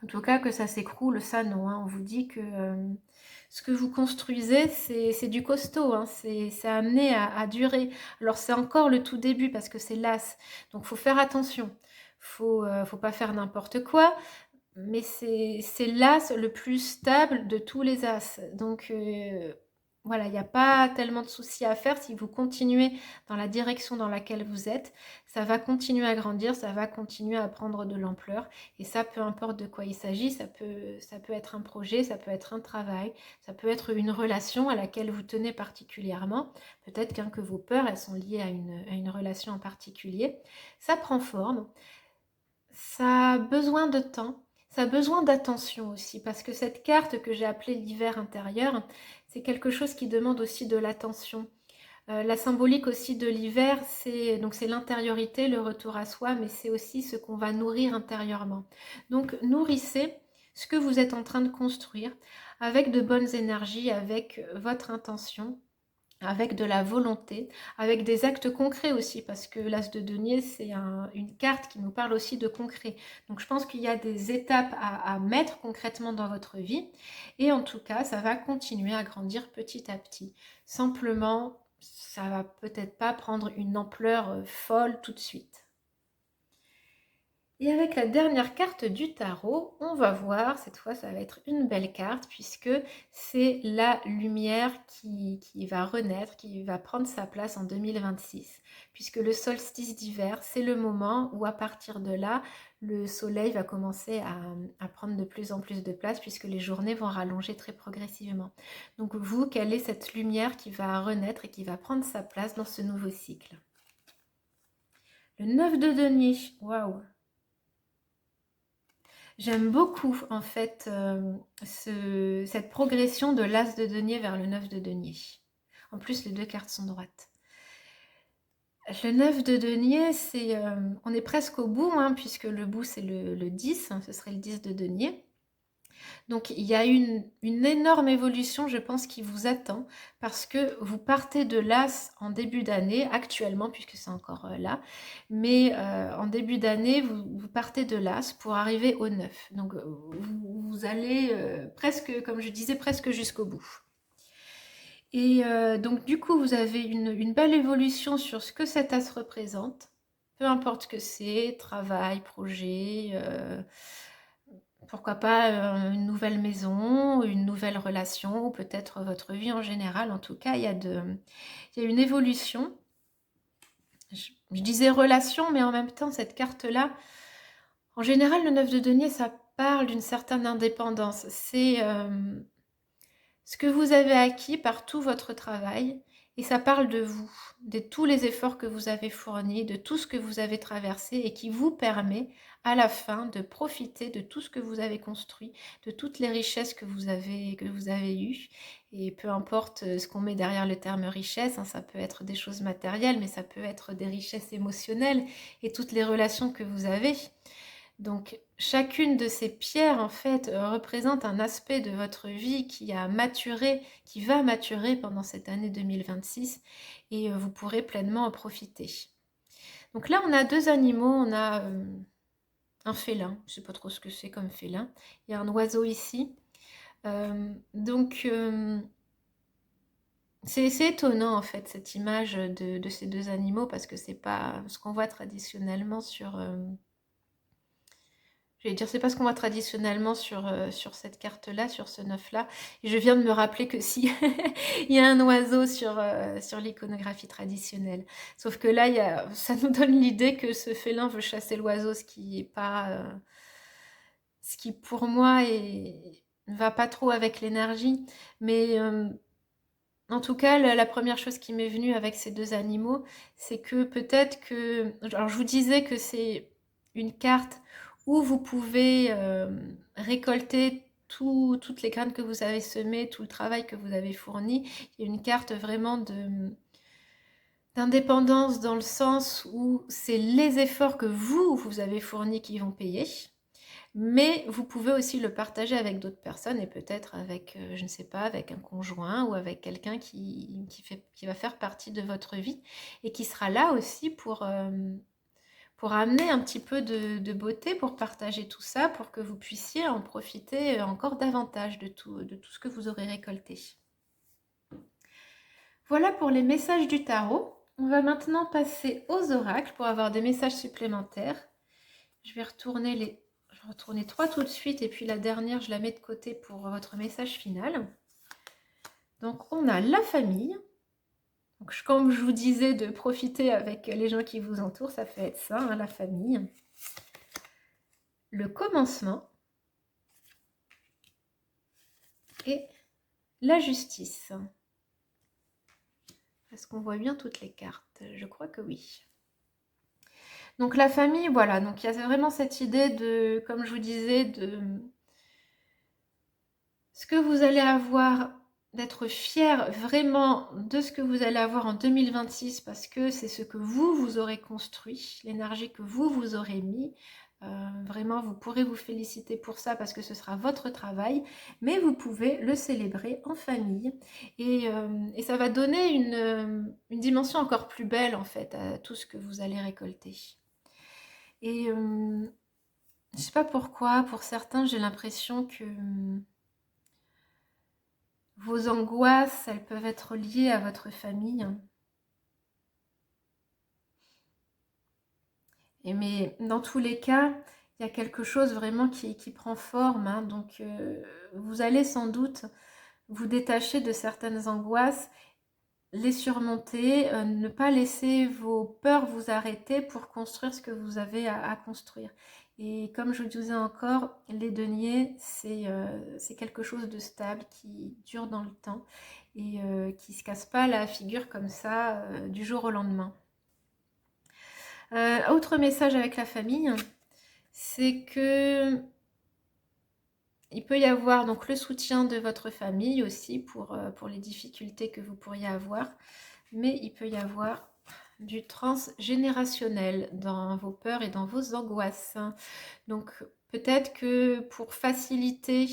En tout cas, que ça s'écroule, ça non, hein. On vous dit que ce que vous construisez, c'est du costaud, hein. C'est amené à durer. Alors c'est encore le tout début parce que c'est l'as, donc faut faire attention. Faut pas faire n'importe quoi, mais c'est l'as le plus stable de tous les as. Donc voilà, il n'y a pas tellement de soucis à faire si vous continuez dans la direction dans laquelle vous êtes. Ça va continuer à grandir, ça va continuer à prendre de l'ampleur. Et ça, peu importe de quoi il s'agit, ça peut être un projet, ça peut être un travail, ça peut être une relation à laquelle vous tenez particulièrement. Peut-être que vos peurs, elles sont liées à une relation en particulier. Ça prend forme. Ça a besoin de temps, ça a besoin d'attention aussi, parce que cette carte que j'ai appelée l'hiver intérieur, c'est quelque chose qui demande aussi de l'attention. La symbolique aussi de l'hiver, c'est l'intériorité, le retour à soi, mais c'est aussi ce qu'on va nourrir intérieurement. Donc nourrissez ce que vous êtes en train de construire avec de bonnes énergies, avec votre intention, avec de la volonté, avec des actes concrets aussi, parce que l'as de denier, c'est une carte qui nous parle aussi de concret. Donc je pense qu'il y a des étapes à mettre concrètement dans votre vie, et en tout cas, ça va continuer à grandir petit à petit. Simplement, ça va peut-être pas prendre une ampleur folle tout de suite. Et avec la dernière carte du tarot, on va voir, cette fois ça va être une belle carte puisque c'est la lumière qui va renaître, qui va prendre sa place en 2026. Puisque le solstice d'hiver, c'est le moment où à partir de là, le soleil va commencer à prendre de plus en plus de place puisque les journées vont rallonger très progressivement. Donc vous, quelle est cette lumière qui va renaître et qui va prendre sa place dans ce nouveau cycle? Le 9 de denier, waouh! J'aime beaucoup en fait cette progression de l'as de denier vers le 9 de denier. En plus, les deux cartes sont droites. Le 9 de denier, on est presque au bout, hein, puisque le bout c'est le 10, hein, ce serait le 10 de denier. Donc il y a une énorme évolution, je pense, qui vous attend, parce que vous partez de l'as en début d'année, actuellement, puisque c'est encore là, mais en début d'année, vous partez de l'as pour arriver au 9. Donc vous allez presque, comme je disais, presque jusqu'au bout. Et donc du coup, vous avez une belle évolution sur ce que cet as représente, peu importe ce que c'est, travail, projet, pourquoi pas une nouvelle maison, une nouvelle relation, ou peut-être votre vie en général. En tout cas, il y a une évolution. Je disais relation, mais en même temps, cette carte-là, en général, le 9 de denier, ça parle d'une certaine indépendance. C'est ce que vous avez acquis par tout votre travail, et ça parle de vous, de tous les efforts que vous avez fournis, de tout ce que vous avez traversé et qui vous permet à la fin de profiter de tout ce que vous avez construit, de toutes les richesses que vous avez eues. Et peu importe ce qu'on met derrière le terme richesse, hein, ça peut être des choses matérielles, mais ça peut être des richesses émotionnelles et toutes les relations que vous avez. Donc chacune de ces pierres en fait représente un aspect de votre vie qui a maturé, qui va maturer pendant cette année 2026, et vous pourrez pleinement en profiter. Donc là on a deux animaux, on a un félin, je ne sais pas trop ce que c'est comme félin, il y a un oiseau ici. C'est étonnant en fait cette image de ces deux animaux, parce que c'est pas ce qu'on voit traditionnellement J'allais dire, c'est pas ce qu'on voit traditionnellement sur cette carte-là, sur ce 9-là. Et je viens de me rappeler que si, il y a un oiseau sur l'iconographie traditionnelle. Sauf que là, ça nous donne l'idée que ce félin veut chasser l'oiseau, ce qui est pas, ce qui pour moi ne va pas trop avec l'énergie. Mais en tout cas, la première chose qui m'est venue avec ces deux animaux, c'est que peut-être que... Alors, je vous disais que c'est une carte où vous pouvez récolter toutes les graines que vous avez semées, tout le travail que vous avez fourni. Il y a une carte vraiment d'indépendance dans le sens où c'est les efforts que vous avez fournis qui vont payer. Mais vous pouvez aussi le partager avec d'autres personnes et peut-être avec, je ne sais pas, avec un conjoint ou avec quelqu'un qui va faire partie de votre vie et qui sera là aussi pour amener un petit peu de beauté, pour partager tout ça, pour que vous puissiez en profiter encore davantage de tout ce que vous aurez récolté. Voilà pour les messages du tarot. On va maintenant passer aux oracles pour avoir des messages supplémentaires. Je vais retourner 3 tout de suite et puis la dernière, je la mets de côté pour votre message final. Donc, on a la famille. Donc, comme je vous disais, de profiter avec les gens qui vous entourent, ça fait être ça, hein, la famille. Le commencement. Et la justice. Est-ce qu'on voit bien toutes les cartes? Je crois que oui. Donc la famille, voilà, donc il y a vraiment cette idée de, comme je vous disais, de ce que vous allez avoir, d'être fier vraiment de ce que vous allez avoir en 2026 parce que c'est ce que vous aurez construit, l'énergie que vous aurez mis. Vraiment, vous pourrez vous féliciter pour ça parce que ce sera votre travail, mais vous pouvez le célébrer en famille et ça va donner une dimension encore plus belle en fait à tout ce que vous allez récolter. Et je ne sais pas pourquoi, pour certains, j'ai l'impression que vos angoisses, elles peuvent être liées à votre famille. Mais dans tous les cas, il y a quelque chose vraiment qui prend forme. Hein. Donc, vous allez sans doute vous détacher de certaines angoisses, les surmonter, ne pas laisser vos peurs vous arrêter pour construire ce que vous avez à construire. Et comme je vous disais encore, les deniers, c'est quelque chose de stable qui dure dans le temps et qui ne se casse pas la figure comme ça du jour au lendemain. Autre message avec la famille, c'est que il peut y avoir donc le soutien de votre famille aussi pour les difficultés que vous pourriez avoir, mais il peut y avoir du transgénérationnel dans vos peurs et dans vos angoisses. Donc peut-être que pour faciliter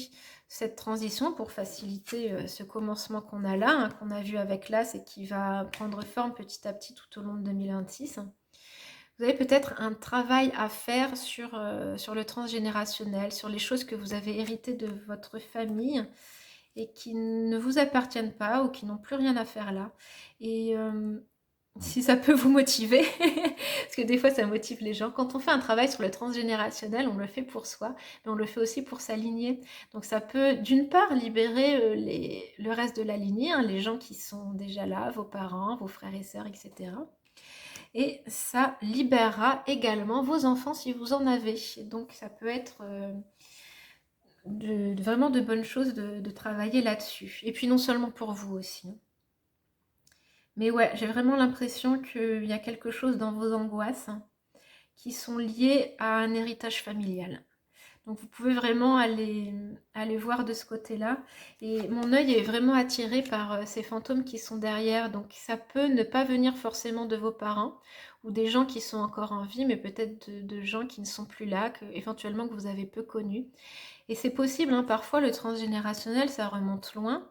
cette transition, pour faciliter ce commencement qu'on a là, hein, qu'on a vu avec l'As et qui va prendre forme petit à petit tout au long de 2026, vous avez peut-être un travail à faire sur le transgénérationnel, sur les choses que vous avez héritées de votre famille et qui ne vous appartiennent pas ou qui n'ont plus rien à faire là. Et si ça peut vous motiver, parce que des fois ça motive les gens, quand on fait un travail sur le transgénérationnel, on le fait pour soi, mais on le fait aussi pour sa lignée. Donc ça peut d'une part libérer le reste de la lignée, hein, les gens qui sont déjà là, vos parents, vos frères et sœurs, etc. Et ça libérera également vos enfants si vous en avez. Donc ça peut être vraiment de bonnes choses de travailler là-dessus. Et puis non seulement pour vous aussi. Mais ouais, j'ai vraiment l'impression qu'il y a quelque chose dans vos angoisses qui sont liées à un héritage familial. Donc vous pouvez vraiment aller voir de ce côté-là. Et mon œil est vraiment attiré par ces fantômes qui sont derrière. Donc ça peut ne pas venir forcément de vos parents ou des gens qui sont encore en vie, mais peut-être de gens qui ne sont plus là, éventuellement que vous avez peu connus. Et c'est possible, hein, parfois le transgénérationnel, ça remonte loin.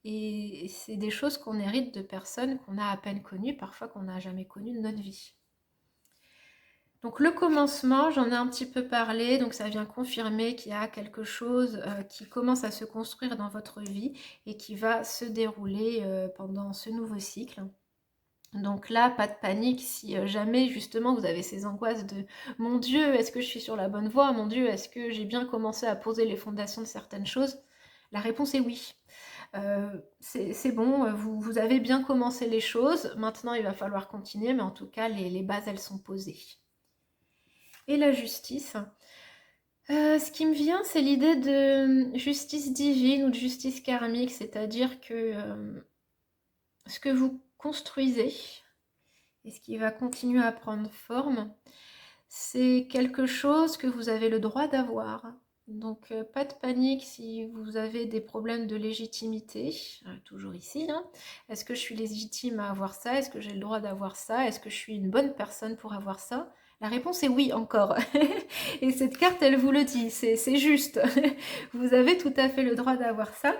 Et c'est des choses qu'on hérite de personnes qu'on a à peine connues, parfois qu'on n'a jamais connues de notre vie. Donc le commencement, j'en ai un petit peu parlé, donc ça vient confirmer qu'il y a quelque chose qui commence à se construire dans votre vie et qui va se dérouler pendant ce nouveau cycle. Donc là, pas de panique si jamais justement vous avez ces angoisses de mon Dieu, est-ce que je suis sur la bonne voie? Mon Dieu, est-ce que j'ai bien commencé à poser les fondations de certaines choses? La réponse est oui. C'est bon, vous avez bien commencé les choses. Maintenant, il va falloir continuer, mais en tout cas, les bases, elles sont posées. Et la justice. Ce qui me vient, c'est l'idée de justice divine ou de justice karmique, c'est-à-dire que ce que vous construisez et ce qui va continuer à prendre forme, c'est quelque chose que vous avez le droit d'avoir. Donc pas de panique si vous avez des problèmes de légitimité, toujours ici, hein. Est-ce que je suis légitime à avoir ça? Est-ce que j'ai le droit d'avoir ça? Est-ce que je suis une bonne personne pour avoir ça? La réponse est oui encore. Et cette carte, elle vous le dit, c'est juste. Vous avez tout à fait le droit d'avoir ça.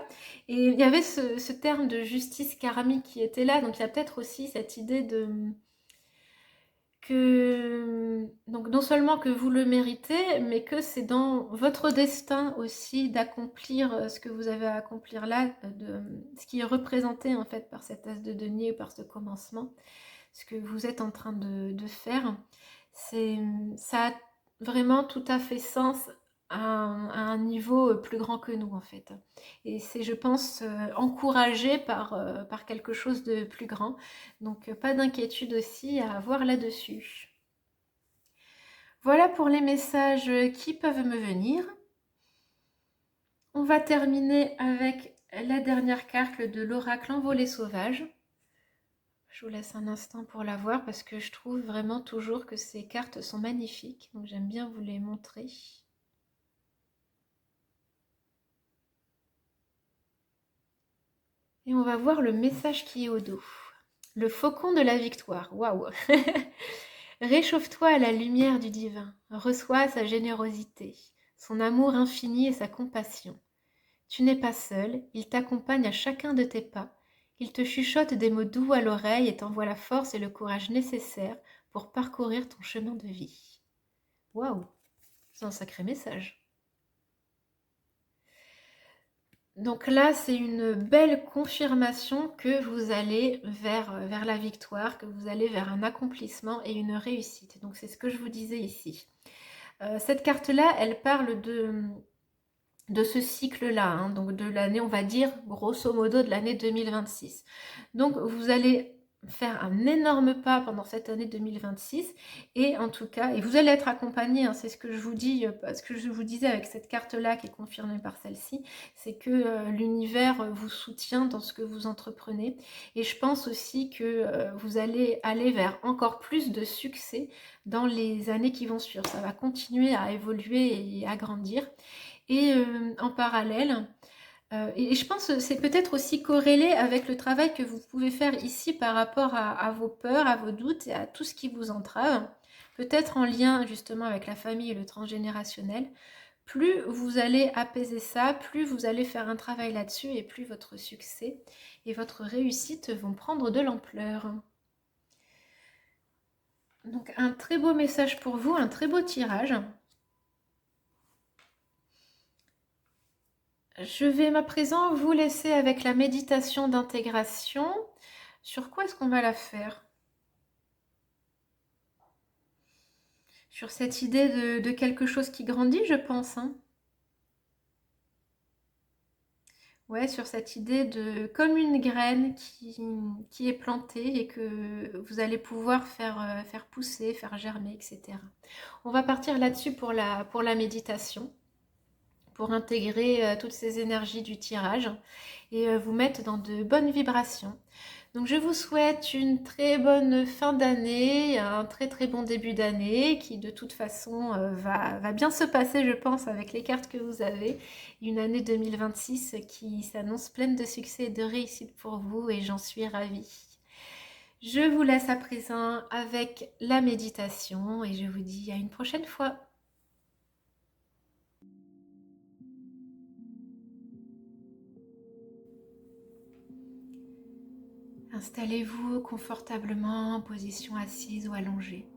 Et il y avait ce terme de justice karmique qui était là, donc il y a peut-être aussi cette idée de que donc non seulement que vous le méritez, mais que c'est dans votre destin aussi d'accomplir ce que vous avez à accomplir là, ce qui est représenté en fait par cet as de denier, par ce commencement, ce que vous êtes en train de faire. Ça a vraiment tout à fait sens à un niveau plus grand que nous en fait. Et c'est, je pense, encouragé par quelque chose de plus grand. Donc pas d'inquiétude aussi à avoir là-dessus. Voilà pour les messages qui peuvent me venir. On va terminer avec la dernière carte de l'oracle Envolée sauvage. Je vous laisse un instant pour la voir parce que je trouve vraiment toujours que ces cartes sont magnifiques. Donc j'aime bien vous les montrer. Et on va voir le message qui est au dos. Le faucon de la victoire. Waouh! Réchauffe-toi à la lumière du divin. Reçois sa générosité, son amour infini et sa compassion. Tu n'es pas seul, il t'accompagne à chacun de tes pas. Il te chuchote des mots doux à l'oreille et t'envoie la force et le courage nécessaires pour parcourir ton chemin de vie. Waouh! C'est un sacré message. Donc là, c'est une belle confirmation que vous allez vers la victoire, que vous allez vers un accomplissement et une réussite. Donc c'est ce que je vous disais ici. Cette carte-là, elle parle de ce cycle-là, hein, donc de l'année, on va dire, grosso modo, de l'année 2026. Donc vous allez faire un énorme pas pendant cette année 2026 et en tout cas, et vous allez être accompagné, hein, c'est ce que je vous dis, ce que je vous disais avec cette carte-là qui est confirmée par celle-ci, c'est que l'univers vous soutient dans ce que vous entreprenez et je pense aussi que vous allez aller vers encore plus de succès dans les années qui vont suivre. Ça va continuer à évoluer et à grandir. Et en parallèle, et je pense que c'est peut-être aussi corrélé avec le travail que vous pouvez faire ici par rapport à vos peurs, à vos doutes et à tout ce qui vous entrave, peut-être en lien justement avec la famille et le transgénérationnel. Plus vous allez apaiser ça, plus vous allez faire un travail là-dessus et plus votre succès et votre réussite vont prendre de l'ampleur. Donc un très beau message pour vous, un très beau tirage. Je vais à présent vous laisser avec la méditation d'intégration. Sur quoi est-ce qu'on va la faire? Sur cette idée de quelque chose qui grandit, je pense, hein. Ouais, sur cette idée de comme une graine qui est plantée et que vous allez pouvoir faire pousser, faire germer, etc. On va partir là-dessus pour la méditation, pour intégrer toutes ces énergies du tirage et vous mettre dans de bonnes vibrations. Donc je vous souhaite une très bonne fin d'année, un très très bon début d'année qui de toute façon va bien se passer je pense avec les cartes que vous avez. Une année 2026 qui s'annonce pleine de succès et de réussite pour vous et j'en suis ravie. Je vous laisse à présent avec la méditation et je vous dis à une prochaine fois. Installez-vous confortablement en position assise ou allongée.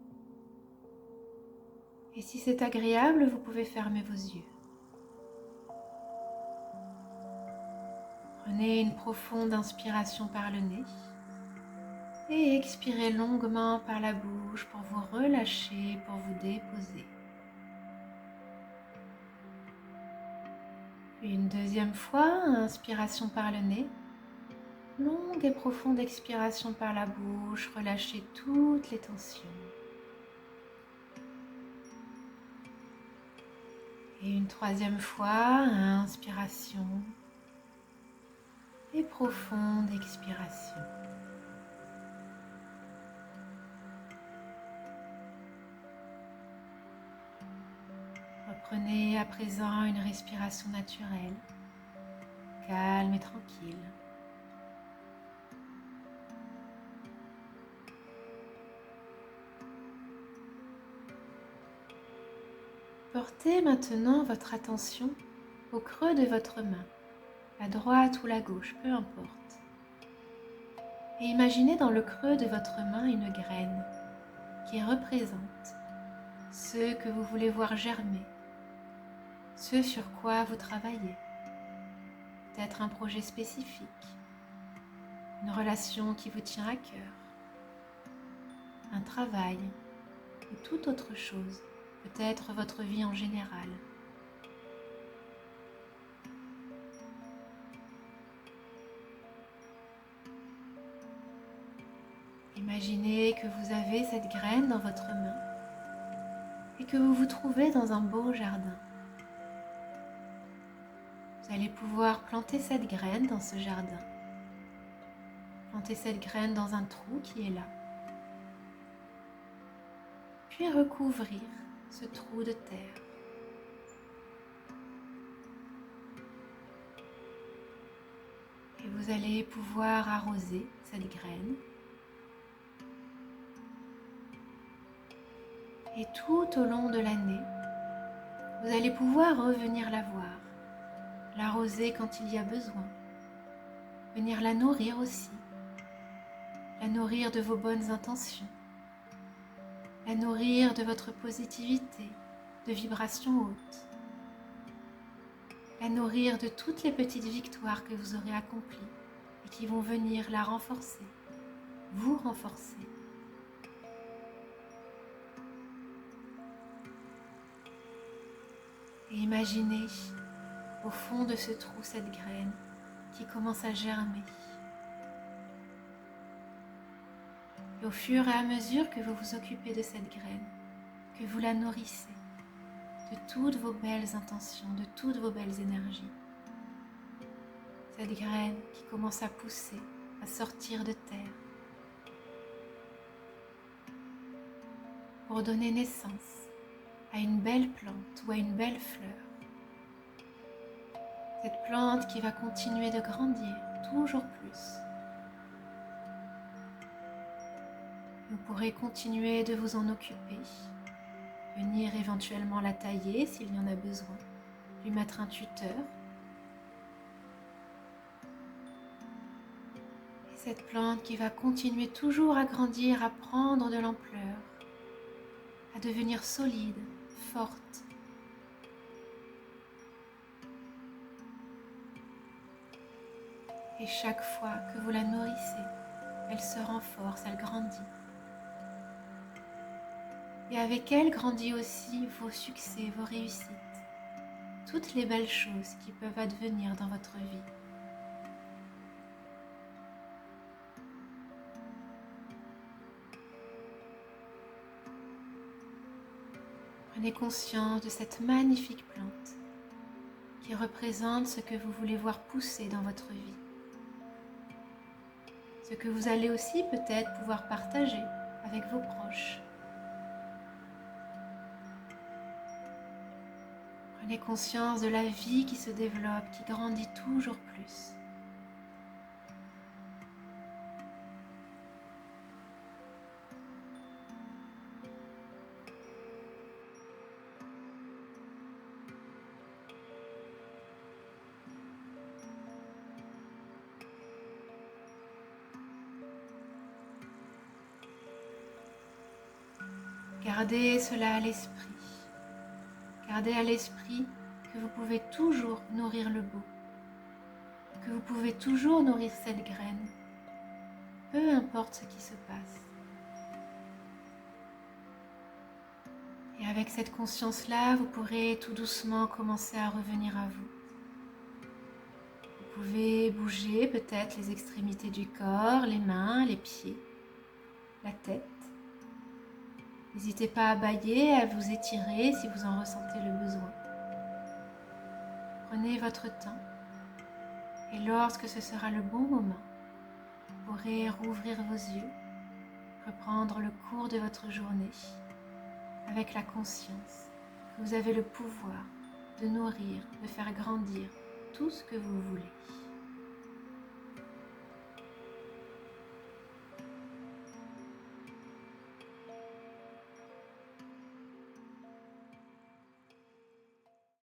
Et si c'est agréable, vous pouvez fermer vos yeux. Prenez une profonde inspiration par le nez. Et expirez longuement par la bouche pour vous relâcher, pour vous déposer. Puis une deuxième fois, inspiration par le nez. Longue et profonde expiration par la bouche, relâchez toutes les tensions. Et une troisième fois, inspiration et profonde expiration. Reprenez à présent une respiration naturelle, calme et tranquille. Portez maintenant votre attention au creux de votre main, la droite ou la gauche, peu importe. Et imaginez dans le creux de votre main une graine qui représente ce que vous voulez voir germer, ce sur quoi vous travaillez. Peut-être un projet spécifique, une relation qui vous tient à cœur, un travail ou toute autre chose, peut-être votre vie en général. Imaginez que vous avez cette graine dans votre main et que vous vous trouvez dans un beau jardin. Vous allez pouvoir planter cette graine dans ce jardin. Planter cette graine dans un trou qui est là. Puis recouvrir ce trou de terre. Et vous allez pouvoir arroser cette graine. Et tout au long de l'année, vous allez pouvoir revenir la voir, l'arroser quand il y a besoin, venir la nourrir aussi, la nourrir de vos bonnes intentions, la nourrir de votre positivité, de vibrations hautes, la nourrir de toutes les petites victoires que vous aurez accomplies et qui vont venir la renforcer, vous renforcer. Et imaginez au fond de ce trou cette graine qui commence à germer. Et au fur et à mesure que vous vous occupez de cette graine, que vous la nourrissez de toutes vos belles intentions, de toutes vos belles énergies, cette graine qui commence à pousser, à sortir de terre, pour donner naissance à une belle plante ou à une belle fleur. Cette plante qui va continuer de grandir toujours plus. Vous pourrez continuer de vous en occuper, venir éventuellement la tailler s'il y en a besoin, lui mettre un tuteur. Et cette plante qui va continuer toujours à grandir, à prendre de l'ampleur, à devenir solide, forte. Et chaque fois que vous la nourrissez, elle se renforce, elle grandit. Et avec elle grandit aussi vos succès, vos réussites, toutes les belles choses qui peuvent advenir dans votre vie. Prenez conscience de cette magnifique plante qui représente ce que vous voulez voir pousser dans votre vie. Ce que vous allez aussi peut-être pouvoir partager avec vos proches. Prenez conscience de la vie qui se développe, qui grandit toujours plus. Gardez cela à l'esprit. Gardez à l'esprit que vous pouvez toujours nourrir le beau, que vous pouvez toujours nourrir cette graine, peu importe ce qui se passe. Et avec cette conscience-là, vous pourrez tout doucement commencer à revenir à vous. Vous pouvez bouger peut-être les extrémités du corps, les mains, les pieds, la tête. N'hésitez pas à bâiller, à vous étirer si vous en ressentez le besoin. Prenez votre temps et lorsque ce sera le bon moment, vous pourrez rouvrir vos yeux, reprendre le cours de votre journée avec la conscience que vous avez le pouvoir de nourrir, de faire grandir tout ce que vous voulez.